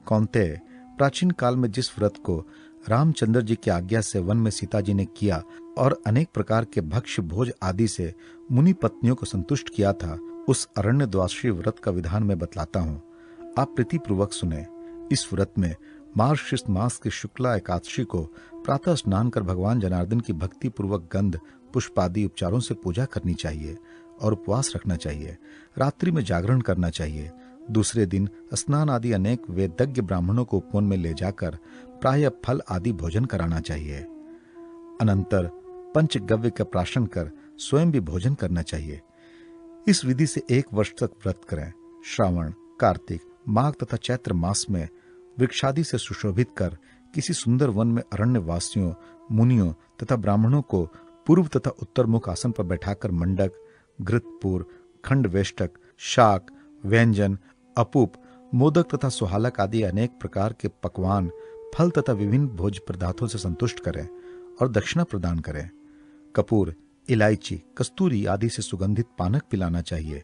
कौन्तेय, प्राचीन काल में जिस व्रत को रामचंद्र जी की आज्ञा से वन में सीता जी ने किया और अनेक प्रकार के भक्ष्य भोज आदि से मुनि पत्नियों को संतुष्ट किया था, उस अरण्य द्वादशी व्रत का विधान मैं बतलाता हूँ। आप प्रीतिपूर्वक सुने। इस व्रत में मार्गशीर्ष मास की शुक्ला एकादशी को प्रातः स्नान कर भगवान जनार्दन की भक्ति पूर्वक गंध, पुष्प आदि उपचारों से पूजा करनी चाहिए और उपवास रखना चाहिए। रात्रि में जागरण करना चाहिए। दूसरे दिन स्नान आदि अनेक वेदज्ञ ब्राह्मणों को उपवन में ले जाकर प्रायः फल आदि भोजन कराना चाहिए। अनंतर पंचगव्य का प्राशन कर स्वयं भी भोजन करना चाहिए। इस विधि से 1 वर्ष तक व्रत करें। श्रावण, कार्तिक, माघ तथा चैत्र मास में वृक्षादि से सुशोभित कर किसी सुंदर वन में अरण्य वासियों, मुनियों तथा ब्राह्मणों को पूर्व तथा उत्तर मुख आसन पर बैठाकर मंडक, घृतपूर, खंड वेष्टक, शाक, व्यंजन, अपूप, मोदक तथा सुहालक आदि अनेक प्रकार के पकवान, फल तथा विभिन्न भोज पदार्थों से संतुष्ट करें और दक्षिणा प्रदान करें। कपूर, इलायची, कस्तूरी आदि से सुगंधित पानक पिलाना चाहिए।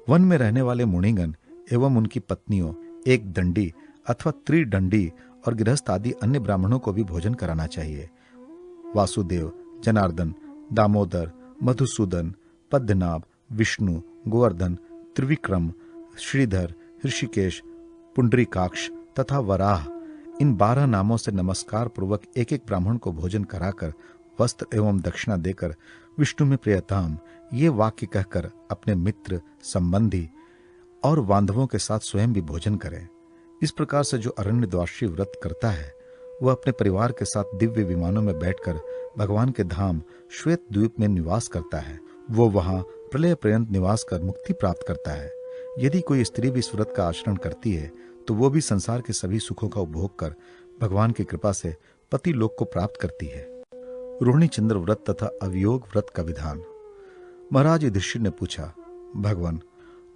वन में रहने वाले मुनिगण एवं उनकी पत्नियों, एक दंडी अथवा त्रिदंडी और गृहस्थ आदि अन्य ब्राह्मणों को भी भोजन कराना चाहिए। वासुदेव, जनार्दन, दामोदर, मधुसूदन, पद्मनाभ, विष्णु, गोवर्धन, त्रिविक्रम, श्रीधर, ऋषिकेश, पुंडरीकाक्ष तथा वराह, इन 12 नामों से नमस्कार पूर्वक एक एक ब्राह्मण को भोजन कराकर वस्त्र एवं दक्षिणा देकर विष्णु में प्रियताम ये वाक्य कहकर अपने मित्र, संबंधी और बांधवों के साथ स्वयं भी भोजन करें। इस प्रकार से जो अरण्य द्वादशी व्रत करता है वह अपने परिवार के साथ दिव्य विमानों में बैठकर भगवान के धाम श्वेत द्वीप में निवास करता है। वो वहां प्रलय पर्यंत निवास कर मुक्ति प्राप्त करता है। यदि कोई स्त्री भी इस व्रत का आचरण करती है तो वो भी संसार के सभी सुखों का उपभोग कर भगवान की कृपा से पति लोक को प्राप्त करती है। रोहिणी चंद्र व्रत तथा अवियोग व्रत का विधान। महाराज युधिष्ठिर ने पूछा, भगवान,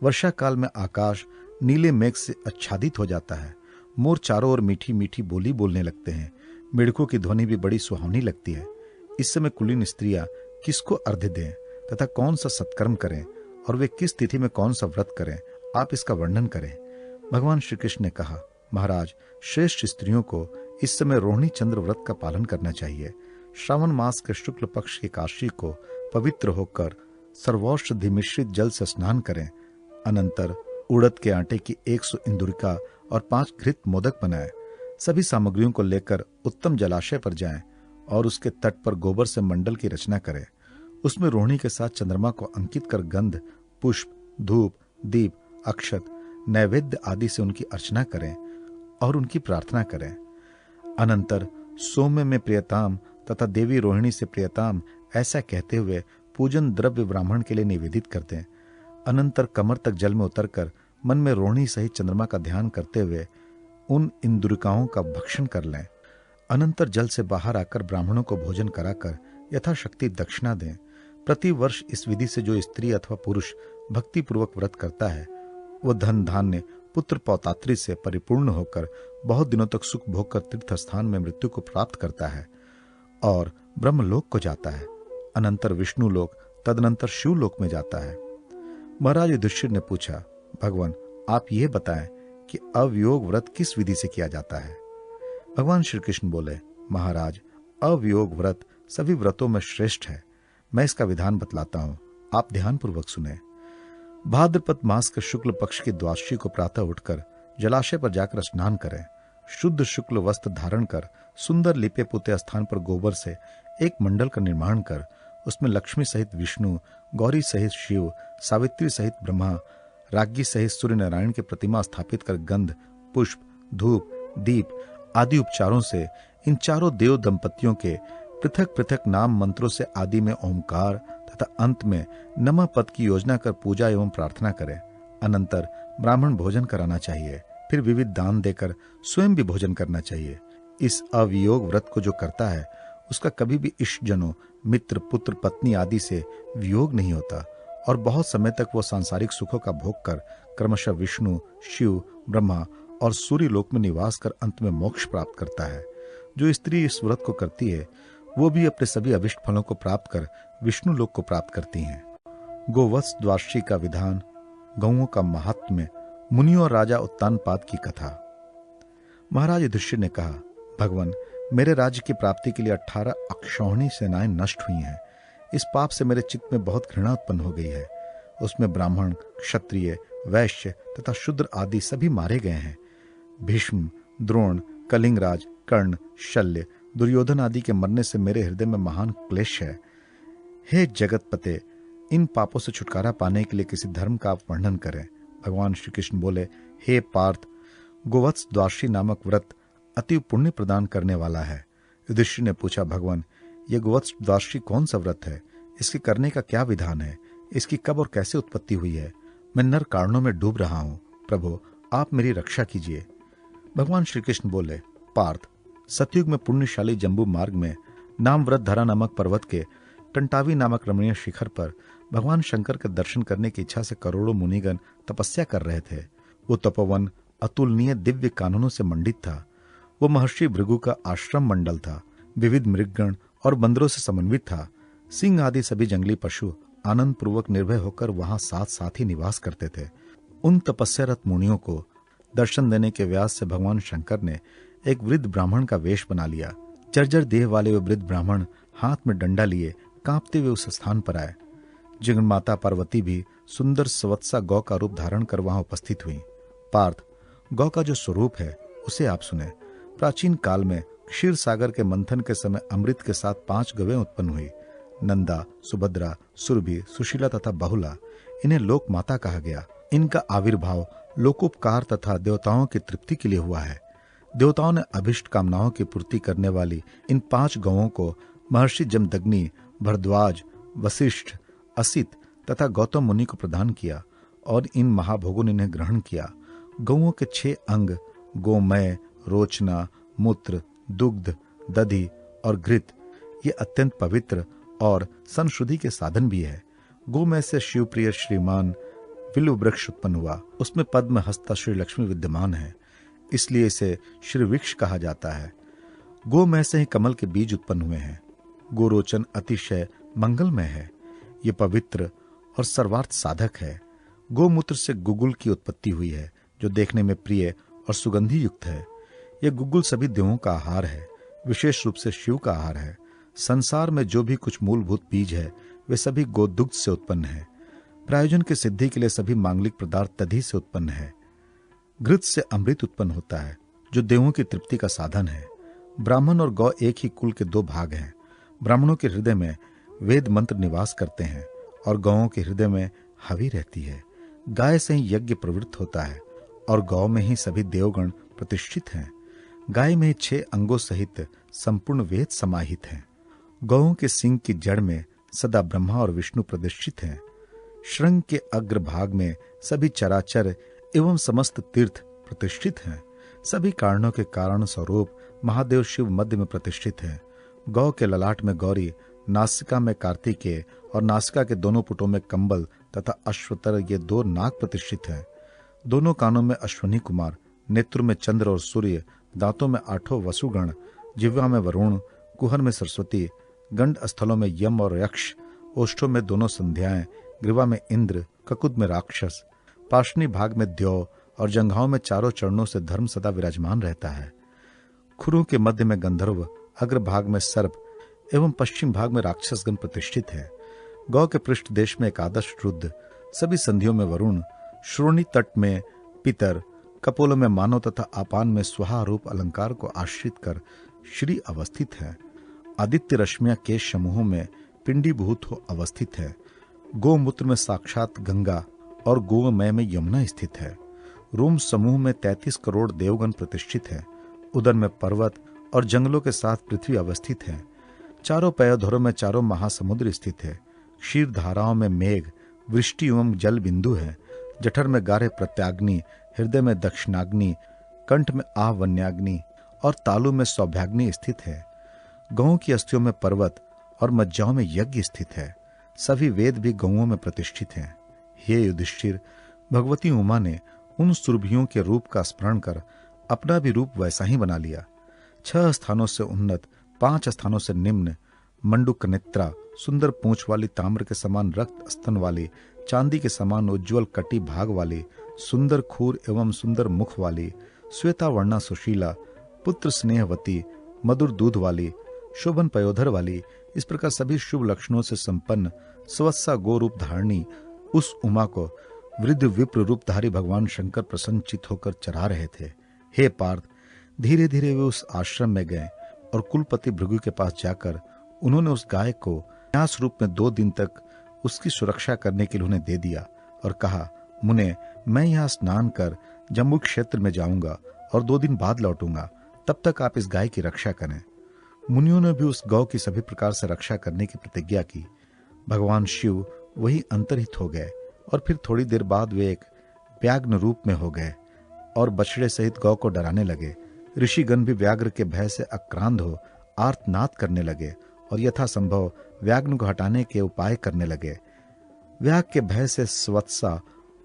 वर्षा काल में आकाश नीले मेघ से आच्छादित हो जाता है। मोर चारों ओर मीठी मीठी बोली बोलने लगते हैं। मेढकों की ध्वनि भी बड़ी सुहावनी लगती है। इस समय कुलीन स्त्रियां किसको अर्घ्य दें तथा कौन सा सत्कर्म करें और वे किस तिथि में कौन सा व्रत करें, आप इसका वर्णन करें। भगवान श्री कृष्ण ने कहा, महाराज, श्रेष्ठ स्त्रियों को इस समय रोहिणी चंद्र व्रत का पालन करना चाहिए। श्रावण मास के शुक्ल पक्ष की एकादशी को पवित्र होकर सर्वौषधि मिश्रित जल से स्नान करें। अनंतर उड़द के आटे की 100 इंदुरिका और 5 घृत मोदक बनाएं। सभी सामग्रियों को लेकर उत्तम जलाशय पर जाएं और उसके तट पर गोबर से मंडल की रचना करें। उसमें रोहिणी के साथ चंद्रमा को अंकित कर गंध, पुष्प, धूप, दीप, अक्षत, नैवेद्य आदि से उनकी अर्चना करें और उनकी प्रार्थना करें। अनंतर सौम्य में प्रियताम तथा देवी रोहिणी से प्रियताम ऐसा कहते हुए पूजन द्रव्य ब्राह्मण के लिए निवेदित कर दें। अनंतर कमर तक जल में उतरकर मन में रोहिणी सहित चंद्रमा का ध्यान करते हुए उन इंदुरिकाओं का भक्षण कर लें। अनंतर जल से बाहर आकर ब्राह्मणों को भोजन कराकर यथाशक्ति दक्षिणा दें। प्रति वर्ष इस विधि से जो स्त्री अथवा पुरुष भक्ति पूर्वक व्रत करता है वह धन धान्य पुत्र पौतात्री से परिपूर्ण होकर बहुत दिनों तक सुख भोग कर तीर्थ स्थान में मृत्यु को प्राप्त करता है और ब्रह्मलोक को जाता है। अनंतर विष्णु लोक, तदनंतर शिवलोक में जाता है। महाराज युधिष्ठिर ने पूछा, भगवान, आप ये बताएं कि अवियोग व्रत किस विधि से किया जाता है। भगवान श्री कृष्ण बोले, महाराज, अवियोग व्रत सभी व्रतों में श्रेष्ठ है। मैं इसका विधान बतलाता हूं, आप ध्यानपूर्वक सुने। भाद्रपद मास के शुक्ल पक्ष की द्वादशी को प्रातः उठकर जलाशय पर जाकर स्नान करें। शुद्ध शुक्ल वस्त्र धारण कर सुंदर लिपे पुते स्थान पर गोबर से एक मंडल का निर्माण कर उसमें लक्ष्मी सहित विष्णु, गौरी सहित शिव, सावित्री सहित ब्रह्मा, राज्ञी सहित सूर्य नारायण की प्रतिमा स्थापित कर गंध, पुष्प, धूप, दीप आदि उपचारों से इन चारों देव दंपतियों के पृथक पृथक नाम मंत्रों से आदि में ओंकार तथा अंत में नमः पद की योजना कर पूजा एवं प्रार्थना करें। अनंतर ब्राह्मण भोजन कराना चाहिए। फिर विविध दान देकर स्वयं भी भोजन करना चाहिए। इस अवियोग व्रत को जो करता है उसका कभी भी इष्टजनों, मित्र, पुत्र, पत्नी आदि से वियोग नहीं होता और बहुत समय तक वो सांसारिक सुखों का भोग कर क्रमशः विष्णु, शिव, ब्रह्मा और सूर्य लोक में निवास कर अंत में मोक्ष प्राप्त करता है। जो स्त्री इस व्रत को करती है वो भी अपने सभी अभिष्ट फलों को प्राप्त कर विष्णु लोक को प्राप्त करती हैं। गोवत्स द्वादशी का विधान, गौओं का महात्म्य, मुनियों और राजा उत्तानपाद की कथा। महाराज युधिष्ठिर ने कहा, भगवान, मेरे राज्य की प्राप्ति के लिए 18 अक्षौहिणी सेनाएं नष्ट हुई हैं। इस पाप से मेरे चित्त में बहुत घृणा उत्पन्न हो गई है। उसमें ब्राह्मण, क्षत्रिय, वैश्य तथा शूद्र आदि सभी मारे गए हैं। भीष्म, द्रोण, कलिंगराज, कर्ण, शल्य, दुर्योधन आदि के मरने से मेरे हृदय में महान क्लेश है। हे जगतपते, इन पापों से छुटकारा पाने के लिए किसी धर्म का आप वर्णन करें। भगवान श्री कृष्ण बोले, हे पार्थ, गोवत्स द्वादशी नामक व्रत अति पुण्य प्रदान करने वाला है। युधिष्ठिर ने पूछा, भगवान, ये गोवत्स द्वादशी कौन सा व्रत है? इसके करने का क्या विधान है? इसकी कब और कैसे उत्पत्ति हुई है? मैं नर कारणों में डूब रहा हूं। प्रभु, आप मेरी रक्षा कीजिए। भगवान श्री कृष्ण बोले, पार्थ, सतयुग में पुण्यशाली जम्बू मार्ग में नाम व्रत धरा नामक पर्वत के टंटावी नामक रमणीय शिखर पर भगवान शंकर के दर्शन करने की इच्छा से करोड़ों मुनिगण तपस्या कर रहे थे। वो तपोवन अतुलनीय दिव्य कानूनों से मंडित था। वो महर्षि भृगु का आश्रम मंडल था। विविध मृगगण और बंदरों से समन्वित था। सिंह आदि सभी जंगली पशु आनंद पूर्वक निर्भय होकर वहां साथ साथ ही निवास करते थे। उन तपस्यारत मुनियों को दर्शन देने के व्यास से भगवान शंकर ने एक वृद्ध ब्राह्मण का वेश बना लिया। जर्जर देह वाले वे वृद्ध ब्राह्मण हाथ में डंडा लिए कांपते हुए उस स्थान पर आए। जगन्माता पार्वती भी सुंदर सवत्सा गौ का रूप धारण कर वहां उपस्थित हुई। पार्थ, गौ का जो स्वरूप है उसे आप सुने। प्राचीन काल में क्षीर सागर के मंथन के समय अमृत के साथ 5 गवें उत्पन्न हुई। नंदा, सुभद्रा, सुरभि, सुशीला तथा बहुला, इन्हें लोक माता कहा गया। इनका आविर्भाव लोकोपकार तथा देवताओं की तृप्ति के लिए हुआ है। देवताओं ने अभिष्ट कामनाओं की पूर्ति करने वाली इन 5 गौओं को महर्षि जमदग्नि, भरद्वाज, वशिष्ठ, असित तथा गौतम मुनि को प्रदान किया और इन महाभोगों ने इन्हें ग्रहण किया। गौओं के 6 अंग गोमय, रोचना, मूत्र, दुग्ध, दधि और घृत ये अत्यंत पवित्र और संशुद्धि के साधन भी है। गो में से शिवप्रिय श्रीमान विल्व वृक्ष उत्पन्न हुआ। उसमें पद्म हस्ता श्री लक्ष्मी विद्यमान है, इसलिए इसे श्री वृक्ष कहा जाता है। गो में से ही कमल के बीज उत्पन्न हुए हैं। गोरोचन अतिशय मंगलमय है। ये पवित्र और सर्वार्थ साधक है। गोमूत्र से गुगुल की उत्पत्ति हुई है, जो देखने में प्रिय और सुगंधि युक्त है। यह गुगुल सभी देवों का आहार है, विशेष रूप से शिव का आहार है। संसार में जो भी कुछ मूलभूत बीज है वे सभी गोदुग्ध से उत्पन्न है। प्रयोजन की सिद्धि के लिए सभी मांगलिक पदार्थ दधि से उत्पन्न है। घृत से अमृत उत्पन्न होता है, जो देवों की तृप्ति का साधन है। ब्राह्मण और गौ एक ही कुल के 2 भाग हैं। ब्राह्मणों के हृदय में वेद मंत्र निवास करते हैं और गौओं के हृदय में हवि रहती है। गाय से ही यज्ञ प्रवृत्त होता है और गौ में ही सभी देवगण प्रतिष्ठित हैं। गाय में 6 अंगों सहित संपूर्ण वेद समाहित हैं। गौओं के सिंह की जड़ में सदा ब्रह्मा और विष्णु प्रतिष्ठित हैं। श्रृंग के अग्र भाग में सभी चराचर एवं समस्त तीर्थ प्रतिष्ठित हैं। सभी कारणों के कारण स्वरूप महादेव शिव मध्य में प्रतिष्ठित हैं। गौ के ललाट में गौरी, नासिका में कार्तिकेय और नासिका के दोनों पुटों में कंबल तथा अश्वतर ये 2 नाग प्रतिष्ठित हैं। दोनों कानों में अश्वनी कुमार, नेत्रों में चंद्र और सूर्य, दांतों में 8 वसुगण, जिह्वा में वरुण, कुहर में सरस्वती, गंड स्थलों में यम और यक्ष, ओष्ठों में दोनों संध्याएं, ग्रीवा में इंद्र, ककुद में राक्षस, पाशनी भाग में द्यौ और जंघाओं में चारों चरणों से धर्म सदा विराजमान रहता है। खुरों के मध्य में गंधर्व, अग्र भाग में सर्प एवं पश्चिम भाग में राक्षसगण प्रतिष्ठित है। गौ के पृष्ठ देश में एकादश रुद्र, सभी संधियों में वरुण, श्रोणी तट में पितर, कपोलों में मानव तथा आपान में स्वाहा रूप अलंकार को आश्रित कर श्री अवस्थित है। आदित्य रश्मियां केश समूहों में पिंडीभूत हो अवस्थित है। गोमूत्र में साक्षात गंगा और गोमय में यमुना स्थित है। रोम समूह में 33 करोड़ देवगण प्रतिष्ठित है। उदर में पर्वत और जंगलों के साथ पृथ्वी अवस्थित है। चारों पयोधरों में 4 महासमुद्र स्थित है। क्षीर धाराओं में मेघ, वृष्टि एवं जल बिंदु है। जठर में गारे प्रत्याग्नि, हृदय में दक्षिणाग्नि, कंठ में आवन्याग्नि और तालु में सौभ्याग्नि स्थित है। गौओं की अस्थियों में पर्वत और मज्जाओं में यज्ञ स्थित है। सभी वेद भी गौओं में प्रतिष्ठित हैं। हे युधिष्ठिर, भगवती उमा ने उन सुरभियों के रूप का स्मरण कर अपना भी रूप वैसा ही बना लिया। 6 स्थानों से उन्नत, 5 स्थानों से निम्न, मंडूक नेत्रा, सुंदर पूंछ वाली, ताम्र के समान रक्त स्तन वाली, चांदी के समान उज्ज्वल कटी भाग वाली, सुंदर खूर एवं सुंदर मुख वाली, श्वेता वर्णा सुशीला, पुत्र स्नेहवती, मधुर दूध वाली, शोभन पयोधर वाली, इस प्रकार सभी शुभ लक्षणों से संपन्न स्वत्सा गो रूप धारणी उस उमा को वृद्ध विप्र रूपधारी भगवान शंकर प्रसन्नचित होकर चरा रहे थे। हे पार्थ, धीरे धीरे वे उस आश्रम में गए और कुलपति भृगु के पास जाकर उन्होंने उस गाय को न्यास रूप में 2 दिन तक उसकी सुरक्षा करने के लिए उन्हें दे दिया और कहा, मुने, मैं यहाँ स्नान कर जम्मू क्षेत्र में जाऊंगा और 2 दिन बाद लौटूंगा, तब तक आप इस गाय की रक्षा करें। मुनियों ने भी उस गौ की सभी प्रकार से रक्षा करने की प्रतिज्ञा की। भगवान शिव वही अंतर्हित हो गए और फिर थोड़ी देर बाद वे एक व्याघ्र रूप में हो गए और बछड़े सहित गौ को डराने लगे। ऋषिगण भी व्याघ्र के भय से आक्रांत हो आर्तनाद करने लगे और यथासंभव व्याघ्र को हटाने के उपाय करने लगे। व्याघ्र के भय से स्वत्सा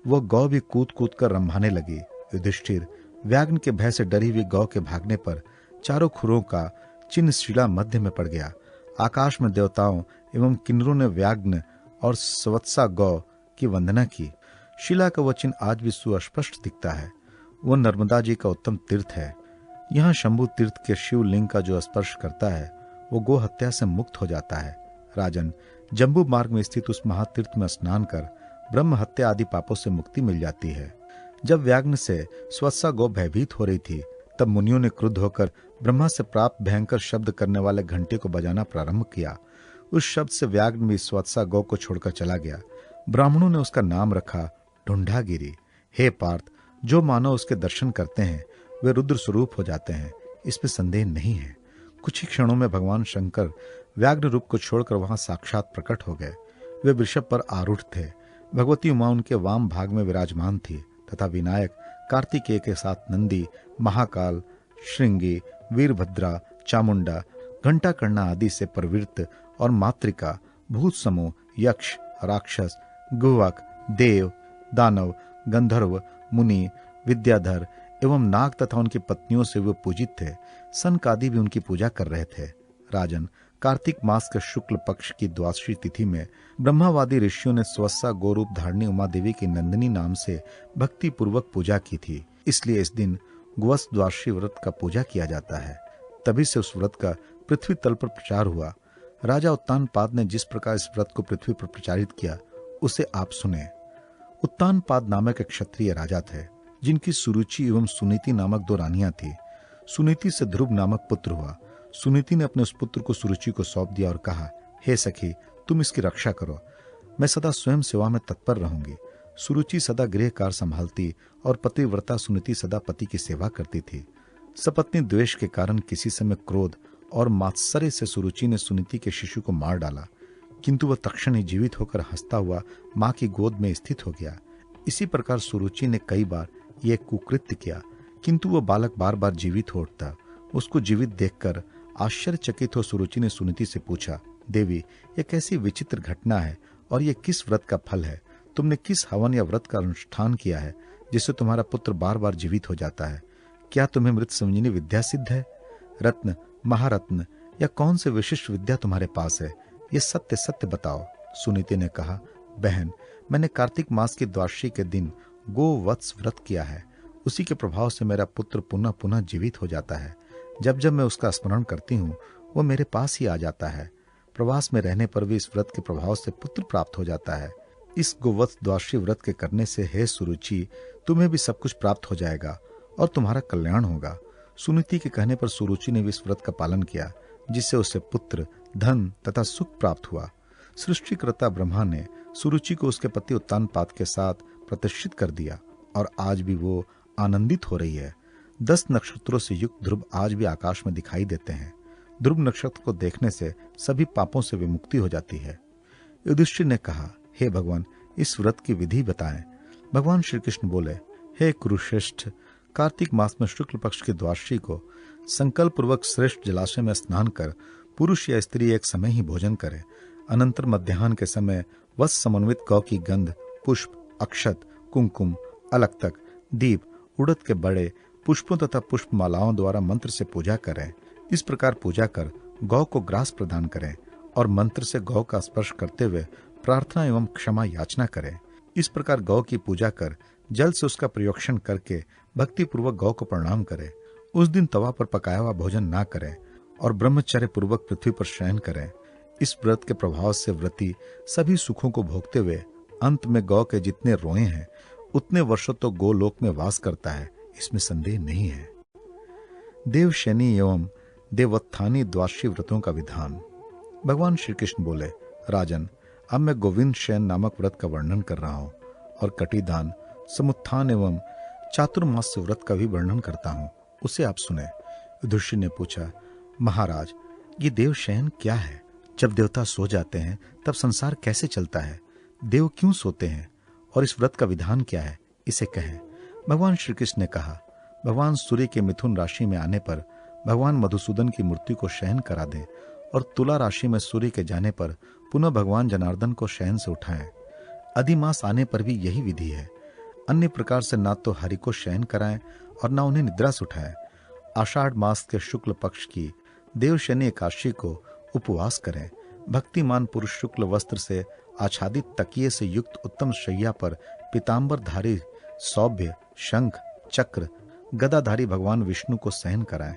वह गौ भी कूद कूद कर रंभाने लगी। युधिष्ठिर, व्याघ्र के भय से डरी हुई गौ के भागने पर चारों खुरों का चिन्ह शिला मध्य में पड़ गया। आकाश में देवताओं एवं किन्नरों ने व्याघ्न और स्वत्सा गौ की वंदना की। शिला का वह चिन्ह आज भी सुस्पष्ट दिखता है। वह नर्मदा जी का उत्तम तीर्थ है। यहाँ शंभु तीर्थ के शिवलिंग का जो स्पर्श करता है वो गो हत्या से मुक्त हो जाता है। राजन, जम्बू मार्ग में स्थित उस महातीर्थ में स्नान कर ब्रह्म हत्या आदि पापों से मुक्ति मिल जाती है। जब व्याघ्न से स्वत्सा गौ भयभीत हो रही थी, तब मुनियों ने क्रुद्ध होकर ब्रह्मा से प्राप्त भयंकर शब्द करने वाले घंटे को बजाना प्रारंभ किया। उस शब्द से व्याघ्न भी स्वत्सा गौ को छोड़कर चला गया। ब्राह्मणों ने उसका नाम रखा ढूंढागिरी। हे पार्थ, जो मानव उसके दर्शन करते हैं वे रुद्र स्वरूप हो जाते हैं, इसमें संदेह नहीं है। कुछ ही क्षणों में भगवान शंकर व्याघ्र रूप को छोड़कर वहां साक्षात प्रकट हो गए। वे वृषभ पर आरूढ़ थे। भगवती उमा उनके वाम भाग में विराजमान थी तथा विनायक कार्तिकेय के साथ नंदी, महाकाल, श्रृंगी, वीरभद्रा, चामुंडा, घंटाकर्णा आदि से प्रवृत्त और मातृका, भूत समूह, यक्ष, राक्षस, गुहक, देव, दानव, गंधर्व, मुनि, विद्याधर एवं नाग तथा उनकी पत्नियों से वे पूजित थे। सनक आदि भी उनकी पूजा कर रहे थे। राजन, कार्तिक मास के शुक्ल पक्ष की द्वादशी तिथि में ब्रह्मावादी ऋषियों ने स्वस्सा गोरूप धारणी उमा देवी की नंदिनी नाम से भक्ति पूर्वक पूजा की थी। इसलिए इस दिन गोवत्स द्वादशी व्रत का पूजा किया जाता है। तभी से उस व्रत का पृथ्वी तल पर प्रचार हुआ। राजा उत्तानपाद ने जिस प्रकार इस व्रत को पृथ्वी पर प्रचारित किया उसे आप सुने। उत्तानपाद नामक एक क्षत्रिय राजा थे, जिनकी सुरुचि एवं सुनीति नामक दो रानियां थी। सुनीति से ध्रुव नामक पुत्र हुआ। सुनीति ने अपने उस पुत्र को सुरुचि को सौंप दिया और कहा, हे सखी, तुम इसकी रक्षा करो, मैं सदा स्वयं सेवा में तत्पर रहूंगी। सुरुचि सदा गृह कार्य संभालती और पतिव्रता सुनीति सदा पति की सेवा करती थी। सपत्नी द्वेष के कारण किसी समय क्रोध और मात्सर्य से सुरुचि ने सुनीति के शिशु को मार डाला, किंतु वह तत्क्षण ही जीवित होकर हंसता हुआ मां की गोद में स्थित हो गया। इसी प्रकार सुरुचि ने कई बार यह कुकृत्य किया, किंतु वह बालक बार बार जीवित हो उठता। उसको जीवित देखकर आश्चर्यचकित हो सुरुचि ने सुनीति से पूछा, देवी, यह कैसी विचित्र घटना है और यह किस व्रत का फल है? तुमने किस हवन या व्रत का अनुष्ठान किया है जिससे तुम्हारा पुत्र बार बार जीवित हो जाता है? क्या तुम्हें मृत संजीवनी विद्या सिद्ध है? रत्न, महारत्न या कौन से विशिष्ट विद्या तुम्हारे पास है? ये सत्य सत्य बताओ। सुनीति ने कहा, बहन, मैंने कार्तिक मास की द्वादशी के दिन गोवत्स व्रत किया है। उसी के प्रभाव से मेरा पुत्र पुनः पुनः जीवित हो जाता है। जब जब मैं उसका स्मरण करती हूँ वो मेरे पास ही आ जाता है। प्रवास में रहने पर भी इस व्रत के प्रभाव से पुत्र प्राप्त हो जाता है। इस गोवत्स द्वादशी व्रत के करने से हे सुरुचि, तुम्हें भी सब कुछ प्राप्त हो जाएगा और तुम्हारा कल्याण होगा। सुनीति के कहने पर सुरुचि ने भी इस व्रत का पालन किया, जिससे उसे पुत्र, धन तथा सुख प्राप्त हुआ। सृष्टिकर्ता ब्रह्मा ने सुरुचि को उसके पति उत्तानपाद के साथ प्रतिष्ठित कर दिया और आज भी वो आनंदित हो रही है। 10 नक्षत्रों से युक्त ध्रुव आज भी आकाश में दिखाई देते हैं। ध्रुव नक्षत्र को देखने से सभी पापों से विमुक्ति हो जाती है। युधिष्ठिर ने कहा, हे भगवान, इस व्रत की विधि बताएं। भगवान श्री कृष्ण बोले, हे कुरुश्रेष्ठ, कार्तिक मास में शुक्ल पक्ष की द्वादशी को संकल्प पूर्वक श्रेष्ठ जलाशय में स्नान कर पुरुष या स्त्री एक समय ही भोजन करे। अनंतर मध्याह्न के समय वत्स समन्वित गौ की गंध, पुष्प, अक्षत, कुंकुम, अलक्तक, दीप, उड़द के बड़े पुष्पों तथा पुष्पमालाओं द्वारा मंत्र से पूजा करें। इस प्रकार पूजा कर गौ को ग्रास प्रदान करें और मंत्र से गौ का स्पर्श करते हुए प्रार्थना एवं क्षमा याचना करें। इस प्रकार गौ की पूजा कर जल से उसका प्रयोक्षण करके भक्ति पूर्वक गौ को प्रणाम करें। उस दिन तवा पर पकाया हुआ भोजन ना करें और ब्रह्मचर्य पूर्वक पृथ्वी पर शयन करें। इस व्रत के प्रभाव से व्रती सभी सुखों को भोगते हुए अंत में गौ के जितने रोए हैं उतने वर्षों तो गोलोक में वास करता है, इसमें संदेह नहीं है। देवशयनी एवं देवोत्थानी द्वादशी व्रतों का विधान। भगवान श्री कृष्ण बोले, राजन, अब मैं गोविंद शयन नामक व्रत का वर्णन कर रहा हूँ और कटिदान, समुत्थान एवं चातुर्मास्य व्रत का भी वर्णन करता हूँ, उसे आप सुने। युधिष्ठिर ने पूछा, महाराज, ये देवशयन क्या है? जब देवता सो जाते हैं तब संसार कैसे चलता है? देव क्यों सोते हैं और इस व्रत का विधान क्या है, इसे कहें। भगवान श्री कृष्ण ने कहा, भगवान सूर्य के मिथुन राशि में आने पर भगवान मधुसूदन की मूर्ति को शयन करा दें और तुला राशि में सूर्य के जाने पर पुनः भगवान जनार्दन को शयन से उठाएं। अधिमास आने पर भी यही विधि है। अन्य प्रकार से ना तो हरि को शयन कराएं और ना उन्हें निद्रा से उठाएं। आषाढ़ मास के शुक्ल पक्ष की देवशयनी एकादशी को उपवास करें। भक्तिमान पुरुष शुक्ल वस्त्र से आच्छादित तकिए से युक्त उत्तम शैया पर पीतांबरधारी सौभ्य, शंख, चक्र, गदाधारी भगवान विष्णु को शयन कराएं।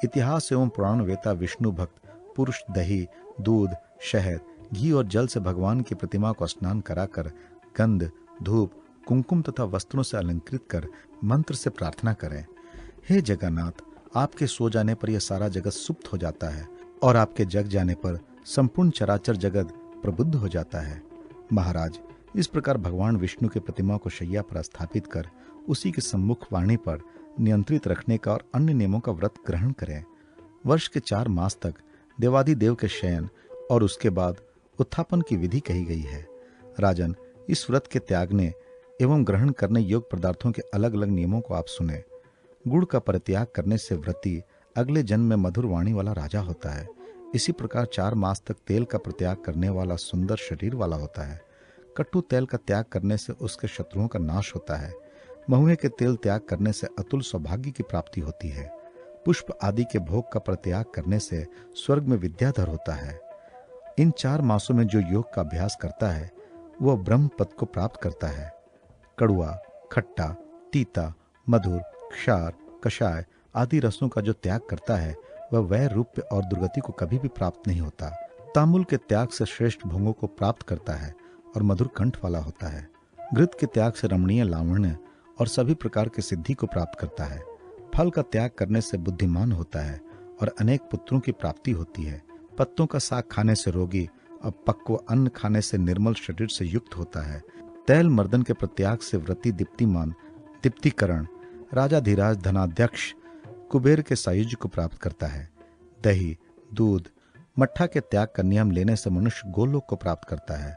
इतिहास एवं पुराण वेता विष्णु भक्त पुरुष दही, दूध, शहद, घी और जल से भगवान की प्रतिमा को स्नान कराकर गंध, धूप, कुंकुम तथा वस्त्रों से अलंकृत कर मंत्र से प्रार्थना करें। हे जगन्नाथ, आपके सो जाने पर यह सारा जगत सुप्त हो जाता है और आपके जग जाने पर संपूर्ण चराचर जगत प्रबुद्ध हो जाता है। महाराज, इस प्रकार भगवान विष्णु की प्रतिमा को शैया पर स्थापित कर उसी के सम्मुख वाणी पर नियंत्रित रखने का और अन्य नियमों का व्रत ग्रहण करें। वर्ष के 4 मास तक देवादिदेव के शयन और उसके बाद उत्थापन की विधि कही गई है। राजन, इस व्रत के त्यागने एवं ग्रहण करने योग्य पदार्थों के अलग अलग नियमों को आप सुने। गुड़ का परित्याग करने से व्रती अगले जन्म में मधुर वाणी वाला राजा होता है। इसी प्रकार 4 मास तक तेल का परित्याग करने वाला सुंदर शरीर वाला होता है। कटु तेल का त्याग करने से उसके शत्रुओं का नाश होता है। महुए के तेल त्याग करने से अतुल सौभाग्य की प्राप्ति होती है। पुष्प आदि के भोग का परित्याग करने से स्वर्ग में विद्याधर होता है। इन 4 मासों में जो योग का अभ्यास करता है वह ब्रह्म पद को प्राप्त करता है। कड़ुआ, खट्टा, तीता, मधुर, क्षार, कषाय आदि रसों का जो त्याग करता है वह वै रूप और दुर्गति को कभी भी प्राप्त नहीं होता। तांबुल के त्याग से श्रेष्ठ भोगों को प्राप्त करता है और मधुर कंठ वाला होता है। घृत के त्याग से रमणीय लावण्य और सभी प्रकार की सिद्धि को प्राप्त करता है। फल का त्याग करने से बुद्धिमान होता है और अनेक पुत्रों की प्राप्ति होती है। पत्तों का साग खाने से रोगी और पक्व अन्न खाने से निर्मल शरीर से युक्त होता है। तैल मर्दन के प्रत्याग से व्रती दीप्तिमान, दीप्तिकरण, राजाधिराज धनाध्यक्ष कुबेर के सायुज्य को प्राप्त करता है। दही, दूध, मट्ठा के त्याग का नियम लेने से मनुष्य गोलोक को प्राप्त करता है।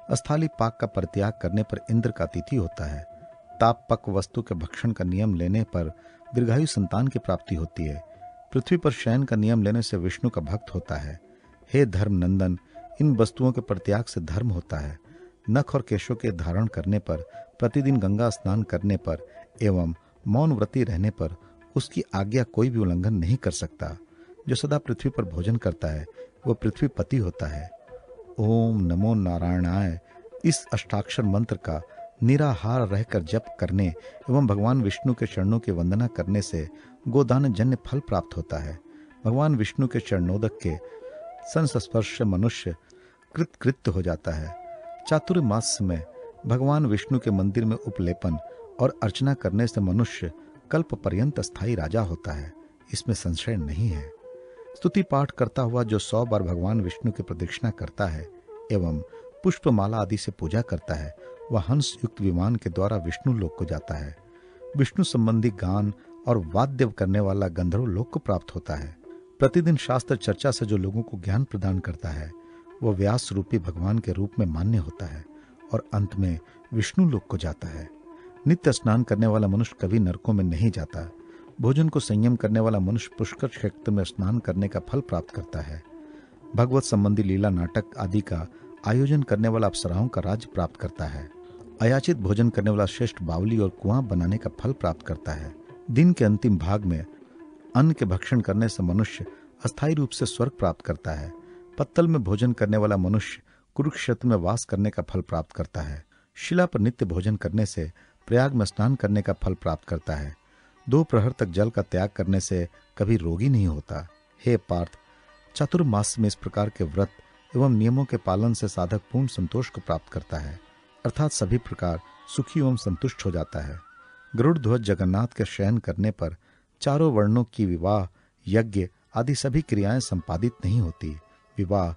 अस्थाली पाक का परित्याग करने पर इंद्र का अतिथि होता है। ताप पक वस्तु के भक्षण का नियम लेने पर दीर्घायु संतान की प्राप्ति होती है। पृथ्वी पर शयन का नियम लेने से विष्णु का भक्त होता है। हे धर्म नंदन, इन वस्तुओं के परित्याग से धर्म होता है। नख और केशों के धारण करने पर, प्रतिदिन गंगा स्नान करने पर एवं मौन व्रती रहने पर उसकी आज्ञा कोई भी उल्लंघन नहीं कर सकता। जो सदा पृथ्वी पर भोजन करता है वह पृथ्वी पति होता है। ओम नमो नारायणाय इस अष्टाक्षर मंत्र का निराहार रहकर जप करने एवं भगवान विष्णु के चरणों की वंदना करने से गोदान जन्य फल प्राप्त होता है। भगवान विष्णु के चरणोदक के संस्पर्श से मनुष्य कृतकृत्य हो जाता है। चातुर्मास में भगवान विष्णु के मंदिर में उपलेपन और अर्चना करने से मनुष्य कल्प पर्यंत स्थायी राजा होता है, इसमें संशय नहीं है। स्तुति पाठ करता हुआ जो 100 बार भगवान विष्णु की प्रदक्षिणा करता है एवं पुष्पमाला आदि से पूजा करता है वह हंस युक्त विमान के द्वारा विष्णु लोक को जाता है। विष्णु संबंधी गान और वाद्य करने वाला गंधर्व लोक को प्राप्त होता है। प्रतिदिन शास्त्र चर्चा से जो लोगों को ज्ञान प्रदान करता है वह व्यास रूपी भगवान के रूप में मान्य होता है और अंत में विष्णु लोक को जाता है। नित्य स्नान करने वाला मनुष्य कभी नरकों में नहीं जाता। भोजन को संयम करने वाला मनुष्य पुष्कर क्षेत्र में स्नान करने का फल प्राप्त करता है। भगवत संबंधी लीला नाटक आदि का आयोजन करने वाला अप्सराओं का राज्य प्राप्त करता है। अयाचित भोजन करने वाला श्रेष्ठ बावली और कुआं बनाने का फल प्राप्त करता है। दिन के अंतिम भाग में अन्न के भक्षण करने से मनुष्य अस्थायी रूप से स्वर्ग प्राप्त करता है। पत्तल में भोजन करने वाला मनुष्य कुरुक्षेत्र में वास करने का फल प्राप्त करता है। शिला पर नित्य भोजन करने से प्रयाग में स्नान करने का फल प्राप्त करता है। 2 प्रहर तक जल का त्याग करने से कभी रोगी नहीं होता। हे पार्थ, चातुर्मास में इस प्रकार के व्रत एवं नियमों के पालन से साधक पूर्ण संतोष को प्राप्त करता है, अर्थात सभी प्रकार सुखी एवं संतुष्ट हो जाता है। गरुड़ ध्वज जगन्नाथ के शयन करने पर चारों वर्णों की विवाह, यज्ञ आदि सभी क्रियाएं संपादित नहीं होती। विवाह,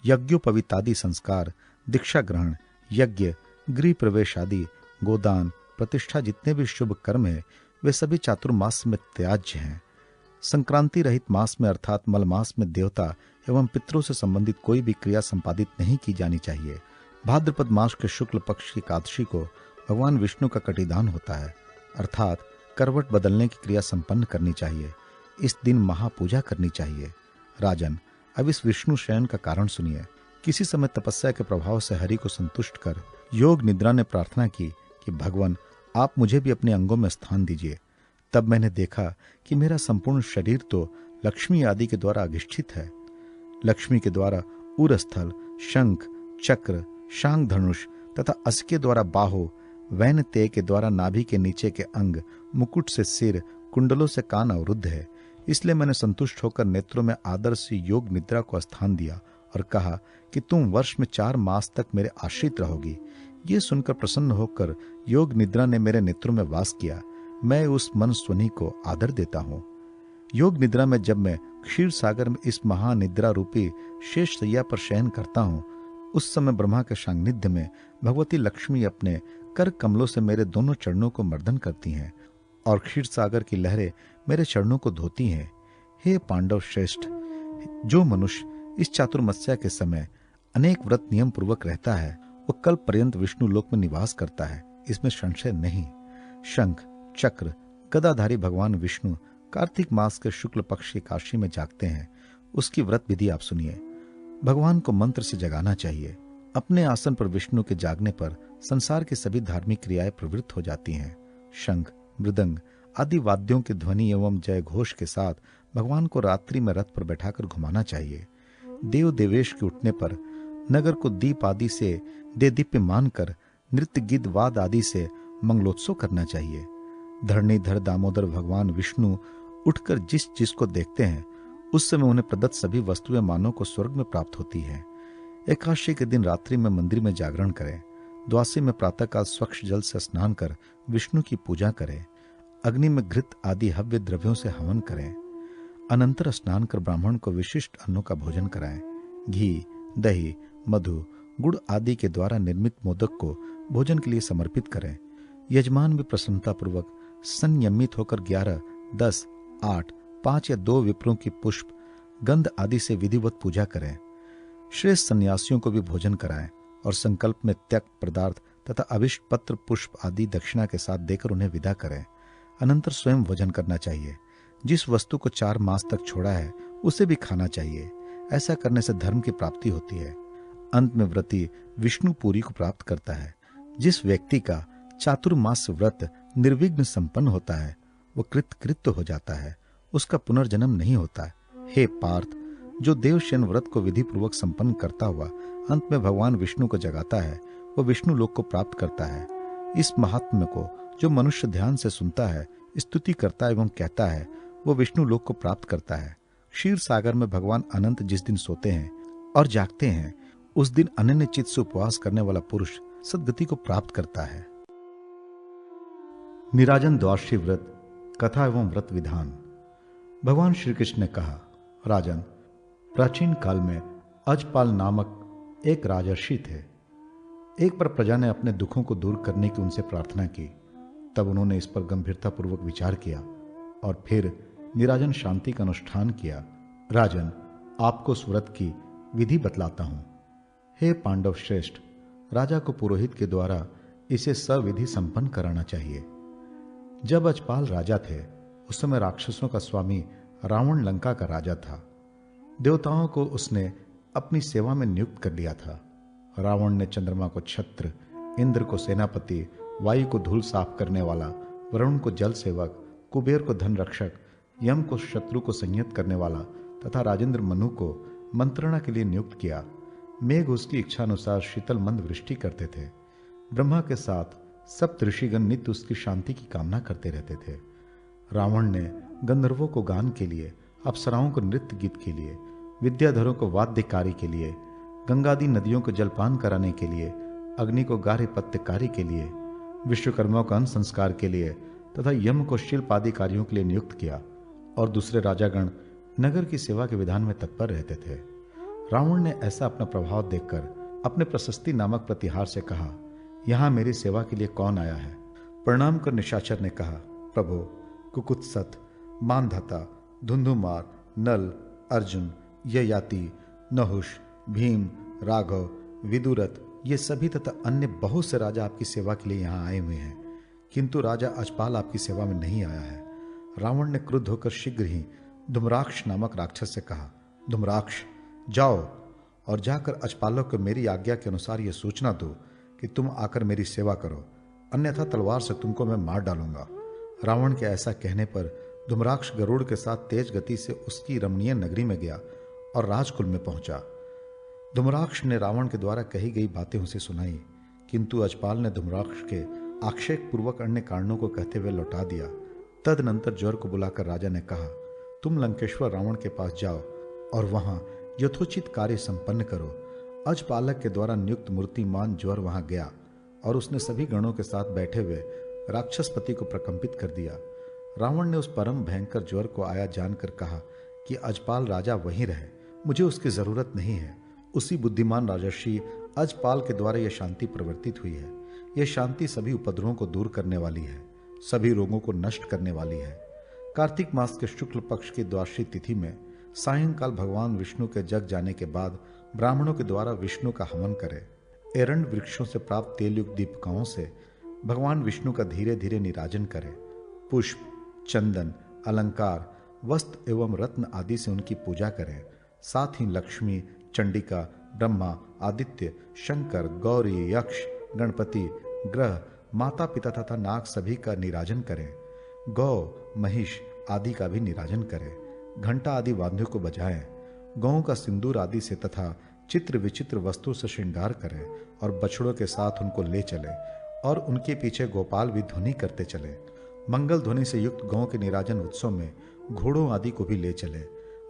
यज्ञोपवीतादि संस्कार, दीक्षा ग्रहण, यज्ञ, गृह प्रवेश आदि, गोदान, प्रतिष्ठा जितने भी शुभ कर्म है वे सभी चातुर्मास में त्याज्य हैं। संक्रांति रहित मास में अर्थात मल मास में देवता एवं पितरों से संबंधित कोई भी क्रिया संपादित नहीं की जानी चाहिए। भाद्रपद मास के शुक्ल पक्ष की एकादशी को भगवान विष्णु का कटिदान होता है, अर्थात करवट बदलने की क्रिया संपन्न करनी चाहिए। इस दिन महापूजा करनी चाहिए। राजन, अब इस विष्णु शयन का कारण सुनिए। किसी समय तपस्या के प्रभाव से हरि को संतुष्ट कर योग निद्रा ने प्रार्थना की कि भगवान आप मुझे भी अपने अंगों में स्थान दीजिए। तब मैंने देखा कि मेरा संपूर्ण शरीर तो लक्ष्मी आदि के द्वारा अधिष्ठित है। लक्ष्मी के द्वारा उरस्थल, शंख, चक्र, शांग धनुष तथा अस्के द्वारा बाहो, वैन ते के द्वारा नाभि के नीचे के अंग, मुकुट से सिर, कुंडलों से कान अवरुद्ध है। इसलिए मैंने संतुष्ट होकर नेत्रों में आदर से योग निद्रा को स्थान दिया और कहा कि तुम वर्ष में 4 मास तक मेरे आश्रित रहोगी। ये सुनकर प्रसन्न होकर योग निद्रा ने मेरे नेत्रों में वास किया। मैं उस मन स्वनी को आदर देता हूँ। योग निद्रा में जब मैं क्षीर सागर में इस महानिद्रा रूपी शेष सैया पर शयन करता हूँ, उस समय ब्रह्मा के सान्निध्य में भगवती लक्ष्मी अपने कर कमलों से मेरे दोनों चरणों को मर्दन करती हैं और क्षीर सागर की लहरें मेरे चरणों को धोती हैं। हे पांडव श्रेष्ठ, जो मनुष्य इस चातुर्मस्या के समय अनेक व्रत नियम पूर्वक रहता है, वो कल पर्यंत विष्णु लोक में निवास करता है, इसमें संशय नहीं। शंख, चक्र, गदाधारी भगवान विष्णु कार्तिक मास के शुक्ल पक्ष की काशी में जागते हैं। उसकी व्रत विधि आप सुनिए। भगवान को मंत्र से जगाना चाहिए। अपने आसन पर विष्णु के जागने पर संसार की सभी धार्मिक क्रियाएं प्रवृत्त हो जाती हैं। शंख, मृदंग आदि वाद्यों की ध्वनि एवं जय घोष के साथ भगवान को रात्रि में रथ पर बैठाकर घुमाना चाहिए। देव देवेश के उठने पर नगर को दीप आदि से दे दीप्य मानकर नृत्य गीत वाद आदि से मंगलोत्सव करना चाहिए। धरणीधर दामोदर भगवान विष्णु उठकर जिस चीज को देखते हैं, उस समय उन्हें प्रदत्त सभी वस्तुएं मानव को स्वर्ग में प्राप्त होती है। एकादशी के दिन रात्रि में मंदिर में जागरण करें। द्वादशी में प्रातःकाल स्वच्छ जल से स्नान कर विष्णु की पूजा करें। अग्नि में घृत आदि हव्य द्रव्यों से हवन करें। अनंतर स्नान कर ब्राह्मण को विशिष्ट अन्नों का भोजन कराएं। घी, दही, मधु, गुड़ आदि के द्वारा निर्मित मोदक को भोजन के लिए समर्पित करें। यजमान भी प्रसन्नता पूर्वक संयमित होकर 11, 10, 8, 5 या 2 विप्रों की पुष्प गंध आदि से विधिवत पूजा करें। श्रेष्ठ सन्यासियों को भी भोजन कराएं और संकल्प में त्यक्त पदार्थ तथा अभिष्ट पत्र पुष्प आदि दक्षिणा के साथ देकर उन्हें विदा करें। अनंतर स्वयं भोजन करना चाहिए। जिस वस्तु को 4 मास तक छोड़ा है, उसे भी खाना चाहिए। ऐसा करने से धर्म की प्राप्ति होती है। अंत में व्रती विष्णुपुरी को प्राप्त करता है। जिस व्यक्ति का चातुर्मास व्रत निर्विघ्न संपन्न होता है, वो कृतकृत्य हो जाता है, उसका पुनर्जन्म नहीं होता। हे पार्थ, जो देवशयन व्रत को विधि पूर्वक संपन्न करता हुआ अंत में भगवान विष्णु को जगाता है, वो विष्णु लोक को प्राप्त करता है। इस महात्म्य को जो मनुष्य ध्यान से सुनता है, स्तुति करता है एवं कहता है, वो विष्णु लोक को प्राप्त करता है। क्षीर सागर में भगवान अनंत जिस दिन सोते हैं और जागते हैं, उस दिन अनन्य चित्त से उपवास करने वाला पुरुष सद्गति को प्राप्त करता है। निराजन द्वादशी व्रत कथा एवं व्रत विधान। भगवान श्री कृष्ण ने कहा, राजन, प्राचीन काल में अजपाल नामक एक राजर्षि थे। एक बार प्रजा ने अपने दुखों को दूर करने की उनसे प्रार्थना की। तब उन्होंने इस पर गंभीरतापूर्वक विचार किया और फिर निराजन शांति का अनुष्ठान किया। राजन, आपको उस व्रत की विधि बतलाता हूं। हे पांडव श्रेष्ठ, राजा को पुरोहित के द्वारा इसे सविधि संपन्न कराना चाहिए। जब अजपाल राजा थे, उस समय राक्षसों का स्वामी रावण लंका का राजा था। देवताओं को उसने अपनी सेवा में नियुक्त कर लिया था। रावण ने चंद्रमा को छत्र, इंद्र को सेनापति, वायु को धूल साफ करने वाला, वरुण को जल सेवक, कुबेर को धन रक्षक, यम को शत्रु को संयत करने वाला तथा राजेंद्र मनु को मंत्रणा के लिए नियुक्त किया। मेघ उसकी इच्छानुसार शीतल मंद वृष्टि करते थे। ब्रह्मा के साथ सप्त ऋषिगण नित्य उसकी शांति की कामना करते रहते थे। रावण ने गंधर्वों को गान के लिए, अप्सराओं को नृत्य गीत के लिए, विद्याधरों को वाद्यकारी के लिए, गंगादी नदियों को जलपान कराने के लिए, अग्नि को गार्हपत्य कार्य के लिए, विश्वकर्मा को अन्न संस्कार के लिए तथा यम को शिल्प आदि कार्यों के लिए नियुक्त किया और दूसरे राजागण नगर की सेवा के विधान में तत्पर रहते थे। रावण ने ऐसा अपना प्रभाव देखकर अपने प्रशस्ति नामक प्रतिहार से कहा, यहां मेरी सेवा के लिए कौन आया है? प्रणाम कर निशाचर ने कहा, प्रभु, कुकुत्सत, मानधाता, धुंधुमार, नल, अर्जुन, ययाति, नहुष, भीम, राघव, विदुरथ, ये सभी तथा अन्य बहुत से राजा आपकी सेवा के लिए यहाँ आए हुए हैं, किंतु राजा अजपाल आपकी सेवा में नहीं आया है। रावण ने क्रुद्ध होकर शीघ्र ही धूम्राक्ष नामक राक्षस से कहा, धूम्राक्ष, जाओ और जाकर अजपालों को मेरी आज्ञा के अनुसार यह सूचना दो कि तुम आकर मेरी सेवा करो, अन्यथा तलवार से तुमको मैं मार डालूंगा। रावण के ऐसा कहने पर धूम्राक्ष गरुड़ के साथ तेज गति से उसकी रमणीय नगरी में गया और राजकुल में पहुंचा। धूम्राक्ष ने रावण के द्वारा कही गई बातें उसे सुनाई, किंतु अजपाल ने धूम्राक्ष के आक्षेप पूर्वक अन्य कारणों को कहते हुए लौटा दिया। तदनंतर ज्वर को बुलाकर राजा ने कहा, तुम लंकेश्वर रावण के पास जाओ और वहां यथोचित कार्य संपन्न करो। अजपालक के द्वारा नियुक्त मूर्तिमान ज्वर वहां गया और उसने सभी गणों के साथ बैठे हुए राक्षसपति को प्रकंपित कर दिया। रावण ने उस परम भयंकर ज्वर को आया जानकर कहा कि अजपाल राजा वहीं रहे, मुझे उसकी जरूरत नहीं है। उसी बुद्धिमान राजर्षि अजपाल के द्वारा यह शांति प्रवर्तित हुई है। यह शांति सभी उपद्रवों को दूर करने वाली है, सभी रोगों को नष्ट करने वाली है। कार्तिक मास के शुक्ल पक्ष की द्वादशी तिथि में सायंकाल भगवान विष्णु के जग जाने के बाद ब्राह्मणों के द्वारा विष्णु का हवन करें। एरंड वृक्षों से प्राप्त तेलयुक्त दीपकों से भगवान विष्णु का धीरे धीरे निराजन करें। पुष्प, चंदन, अलंकार, वस्त्र एवं रत्न आदि से उनकी पूजा करें। साथ ही लक्ष्मी, चंडिका, ब्रह्मा, आदित्य, शंकर, गौरी, यक्ष, गणपति, ग्रह, माता पिता तथा नाग सभी का निराजन करें। गौ, महिष आदि का भी निराजन करें। घंटा आदि वाद्यों को बजाएं। गौं का सिंदूर आदि से तथा चित्र विचित्र वस्तु से श्रृंगार करें और बछड़ों के साथ उनको ले चलें और उनके पीछे गोपाल भी ध्वनि करते चलें। मंगल ध्वनि से युक्त गौ के निराजन उत्सव में घोड़ों आदि को भी ले चले।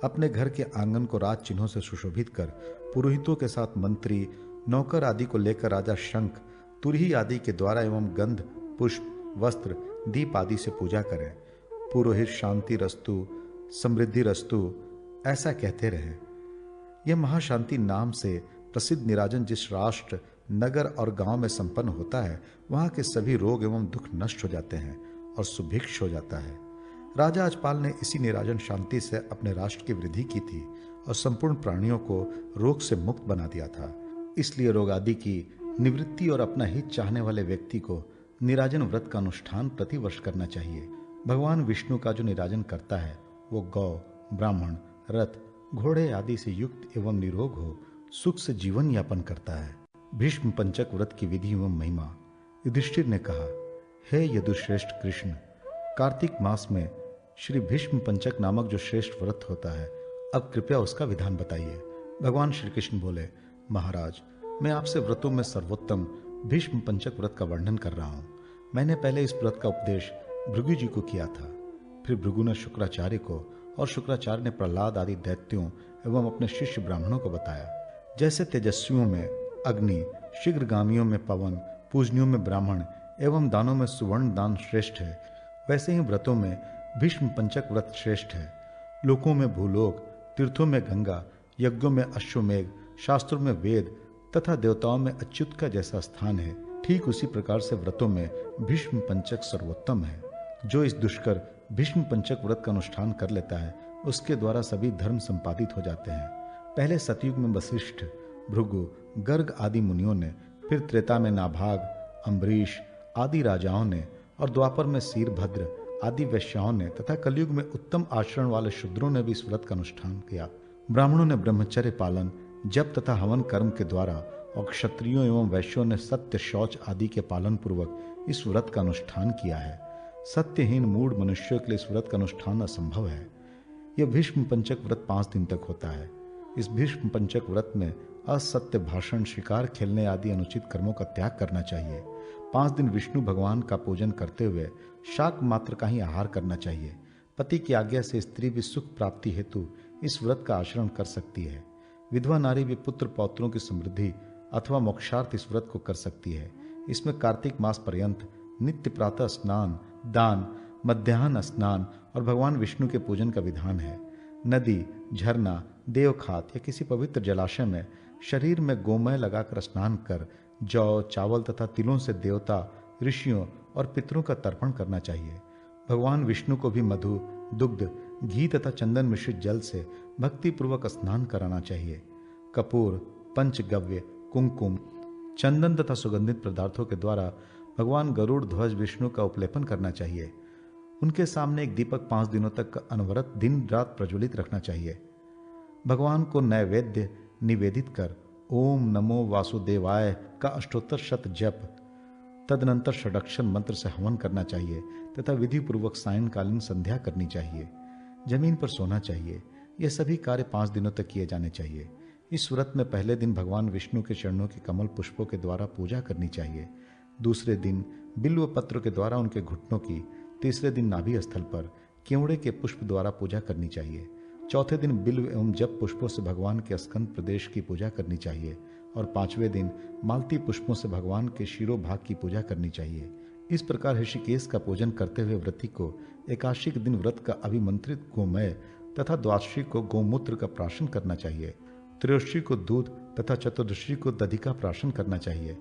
अपने घर के आंगन को राज चिन्हों से सुशोभित कर पुरोहितों के साथ मंत्री, नौकर आदि को लेकर राजा शंख, तुरही आदि के द्वारा एवं गंध, पुष्प, वस्त्र, दीप आदि से पूजा करें। पुरोहित शांति रस्तु, समृद्धि रस्तु ऐसा कहते रहे। यह महाशांति नाम से प्रसिद्ध निराजन जिस राष्ट्र, नगर और गांव में संपन्न होता है, वहां के सभी रोग एवं दुख नष्ट हो जाते हैं और सुभिक्ष हो जाता है। राजा अजपाल ने इसी निराजन शांति से अपने राष्ट्र की वृद्धि की थी और संपूर्ण प्राणियों को रोग से मुक्त बना दिया था। इसलिए रोग आदि की निवृत्ति और अपना हित चाहने वाले व्यक्ति को निराजन व्रत का अनुष्ठान प्रतिवर्ष करना चाहिए। भगवान विष्णु का जो निराजन करता है वो गौ, ब्राह्मण, रथ, घोड़े आदि से युक्त एवं निरोग हो सुख से जीवन यापन करता है। भीष्म पंचक व्रत की विधि एवं महिमा। युधिष्ठिर ने कहा, हे यदुश्रेष्ठ कृष्ण, कार्तिक मास में श्री भीष्म पंचक नामक जो श्रेष्ठ व्रत होता है, अब कृपया उसका विधान बताइए। भगवान श्री कृष्ण बोले, महाराज, मैं आपसे व्रतों में सर्वोत्तम भीष्म पंचक व्रत का वर्णन कर रहा हूँ। मैंने पहले इस व्रत का उपदेश भृगु जी को किया था, फिर भृगु ने शुक्राचार्य को और शुक्राचार्य ने प्रहलाद आदि दैत्यों एवं अपने शिष्य ब्राह्मणों को बताया। जैसे तेजस्वियों में अग्नि, शीघ्रगामियों में पवन, पूजनियों में ब्राह्मण एवं दानों में सुवर्ण दान श्रेष्ठ है, वैसे ही व्रतों में भीष्म पंचक व्रत श्रेष्ठ है। लोकों में भूलोक, तीर्थों में गंगा, यज्ञों में अश्वमेघ, शास्त्रों में वेद तथा देवताओं में अच्युत का जैसा स्थान है, ठीक उसी प्रकार से व्रतों में भीष्म पंचक सर्वोत्तम है। जो इस दुष्कर भीष्म पंचक व्रत का अनुष्ठान कर लेता है, उसके द्वारा सभी धर्म संपादित हो जाते हैं। पहले सतयुग में वशिष्ठ, भृगु, गर्ग आदि मुनियों ने, फिर त्रेता में नाभाग, अम्बरीश आदि राजाओं ने और द्वापर में शीरभद्र आदि वैश्याओं ने तथा कलयुग में उत्तम आचरण वाले शूद्रों ने भी इस व्रत का अनुष्ठान किया। ब्राह्मणों ने ब्रह्मचर्य पालन, जप तथा हवन कर्म के द्वारा और क्षत्रियों एवं वैश्यों ने सत्य, शौच आदि के पालन पूर्वक इस व्रत का अनुष्ठान किया है। सत्यहीन मूढ़ मनुष्यों के लिए इस व्रत का अनुष्ठान असंभव है। यह भीष्म पंचक व्रत 5 दिन तक होता है। इस भीष्म पंचक व्रत में असत्य भाषण, शिकार खेलने आदि अनुचित कर्मों का त्याग करना चाहिए। 5 दिन विष्णु भगवान का पूजन करते हुए शाक मात्र का ही आहार करना चाहिए। पति की आज्ञा से स्त्री भी सुख प्राप्ति हेतु इस व्रत का आचरण कर सकती है। विधवा नारी भी पुत्र पौत्रों की समृद्धि अथवा मोक्षार्थ इस व्रत को कर सकती है। इसमें कार्तिक मास पर्यंत नित्य प्रातः स्नान, दान, मध्याह्न स्नान और भगवान विष्णु के पूजन का विधान है। नदी, झरना, देवखात या किसी पवित्र जलाशय में शरीर में गोमय लगाकर स्नान कर जौ, चावल तथा तिलों से देवता, ऋषियों और पितरों का तर्पण करना चाहिए। भगवान विष्णु को भी मधु, दुग्ध, घी तथा चंदन मिश्रित जल से भक्ति पूर्वक स्नान कराना चाहिए। कपूर, पंचगव्य, कुमकुम, चंदन तथा सुगंधित पदार्थों के द्वारा भगवान गरुड़ ध्वज विष्णु का उपलेपन करना चाहिए। उनके सामने एक दीपक 5 दिनों तक अनवरत दिन रात प्रज्वलित रखना चाहिए। भगवान को नैवेद्य निवेदित कर ओम नमो वासुदेवाय का अष्टोत्तर शत जप, तदनंतर षडक्षर मंत्र से हवन करना चाहिए तथा विधि पूर्वक सायंकालीन संध्या करनी चाहिए। जमीन पर सोना चाहिए। यह सभी कार्य 5 दिनों तक किए जाने चाहिए। इस व्रत में पहले दिन भगवान विष्णु के चरणों की कमल पुष्पों के द्वारा पूजा करनी चाहिए, दूसरे दिन बिल्व पत्र के द्वारा उनके घुटनों की, तीसरे दिन नाभि स्थल पर केवड़े के पुष्प द्वारा पूजा करनी चाहिए, चौथे दिन बिल्व एवं जप पुष्पों से भगवान के स्कंद प्रदेश की पूजा करनी चाहिए और पांचवें दिन मालती पुष्पों से भगवान के शिरोभाग की पूजा करनी चाहिए। इस प्रकार ऋषिकेश का पूजन करते हुए व्रती को एकादशी के दिन व्रत का अभिमंत्रित गोमय तथा द्वादशी को गौमूत्र का प्राशन करना चाहिए, त्रयोदशी को दूध तथा चतुर्दशी को दधि का प्राशन करना चाहिए।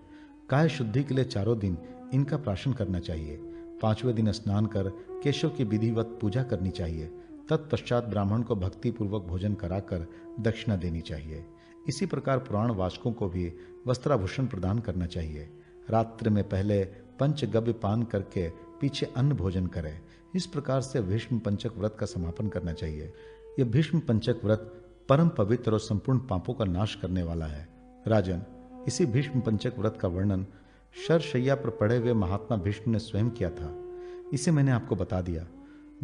काय शुद्धि के लिए चारों दिन इनका प्राशन करना चाहिए। पांचवें दिन स्नान कर केशव की विधिवत पूजा करनी चाहिए। तत्पश्चात ब्राह्मण को भक्ति पूर्वक भोजन कराकर दक्षिणा देनी चाहिए। इसी प्रकार पुराण वाचकों को भी वस्त्राभूषण प्रदान करना चाहिए। रात्रि में पहले पंचगव्य पान करके पीछे अन्न भोजन करें। इस प्रकार से भीष्म पंचक व्रत का समापन करना चाहिए। यह भीष्म पंचक व्रत परम पवित्र और संपूर्ण पापों का नाश करने वाला है। राजन, इसी भीष्म पंचक व्रत का वर्णन शरशैया पर पड़े हुए महात्मा भीष्म ने स्वयं किया था। इसे मैंने आपको बता दिया।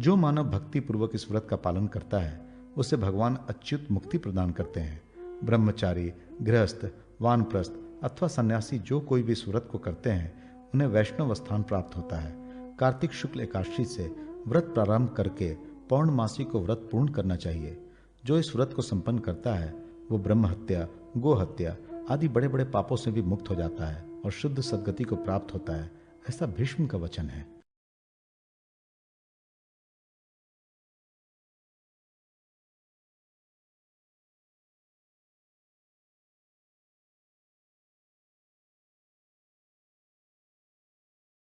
जो मानव भक्ति पूर्वक इस व्रत का पालन करता है उसे भगवान अच्युत मुक्ति प्रदान करते हैं। ब्रह्मचारी, गृहस्थ, वानप्रस्थ अथवा सन्यासी जो कोई भी इस व्रत को करते हैं उन्हें वैष्णव स्थान प्राप्त होता है। कार्तिक शुक्ल एकादशी से व्रत प्रारंभ करके पौर्णमासी को व्रत पूर्ण करना चाहिए। जो इस व्रत को संपन्न करता है वो ब्रह्म हत्या, गो हत्या आदि बड़े बड़े पापों से भी मुक्त हो जाता है और शुद्ध सद्गति को प्राप्त होता है। ऐसा भीष्म का वचन है।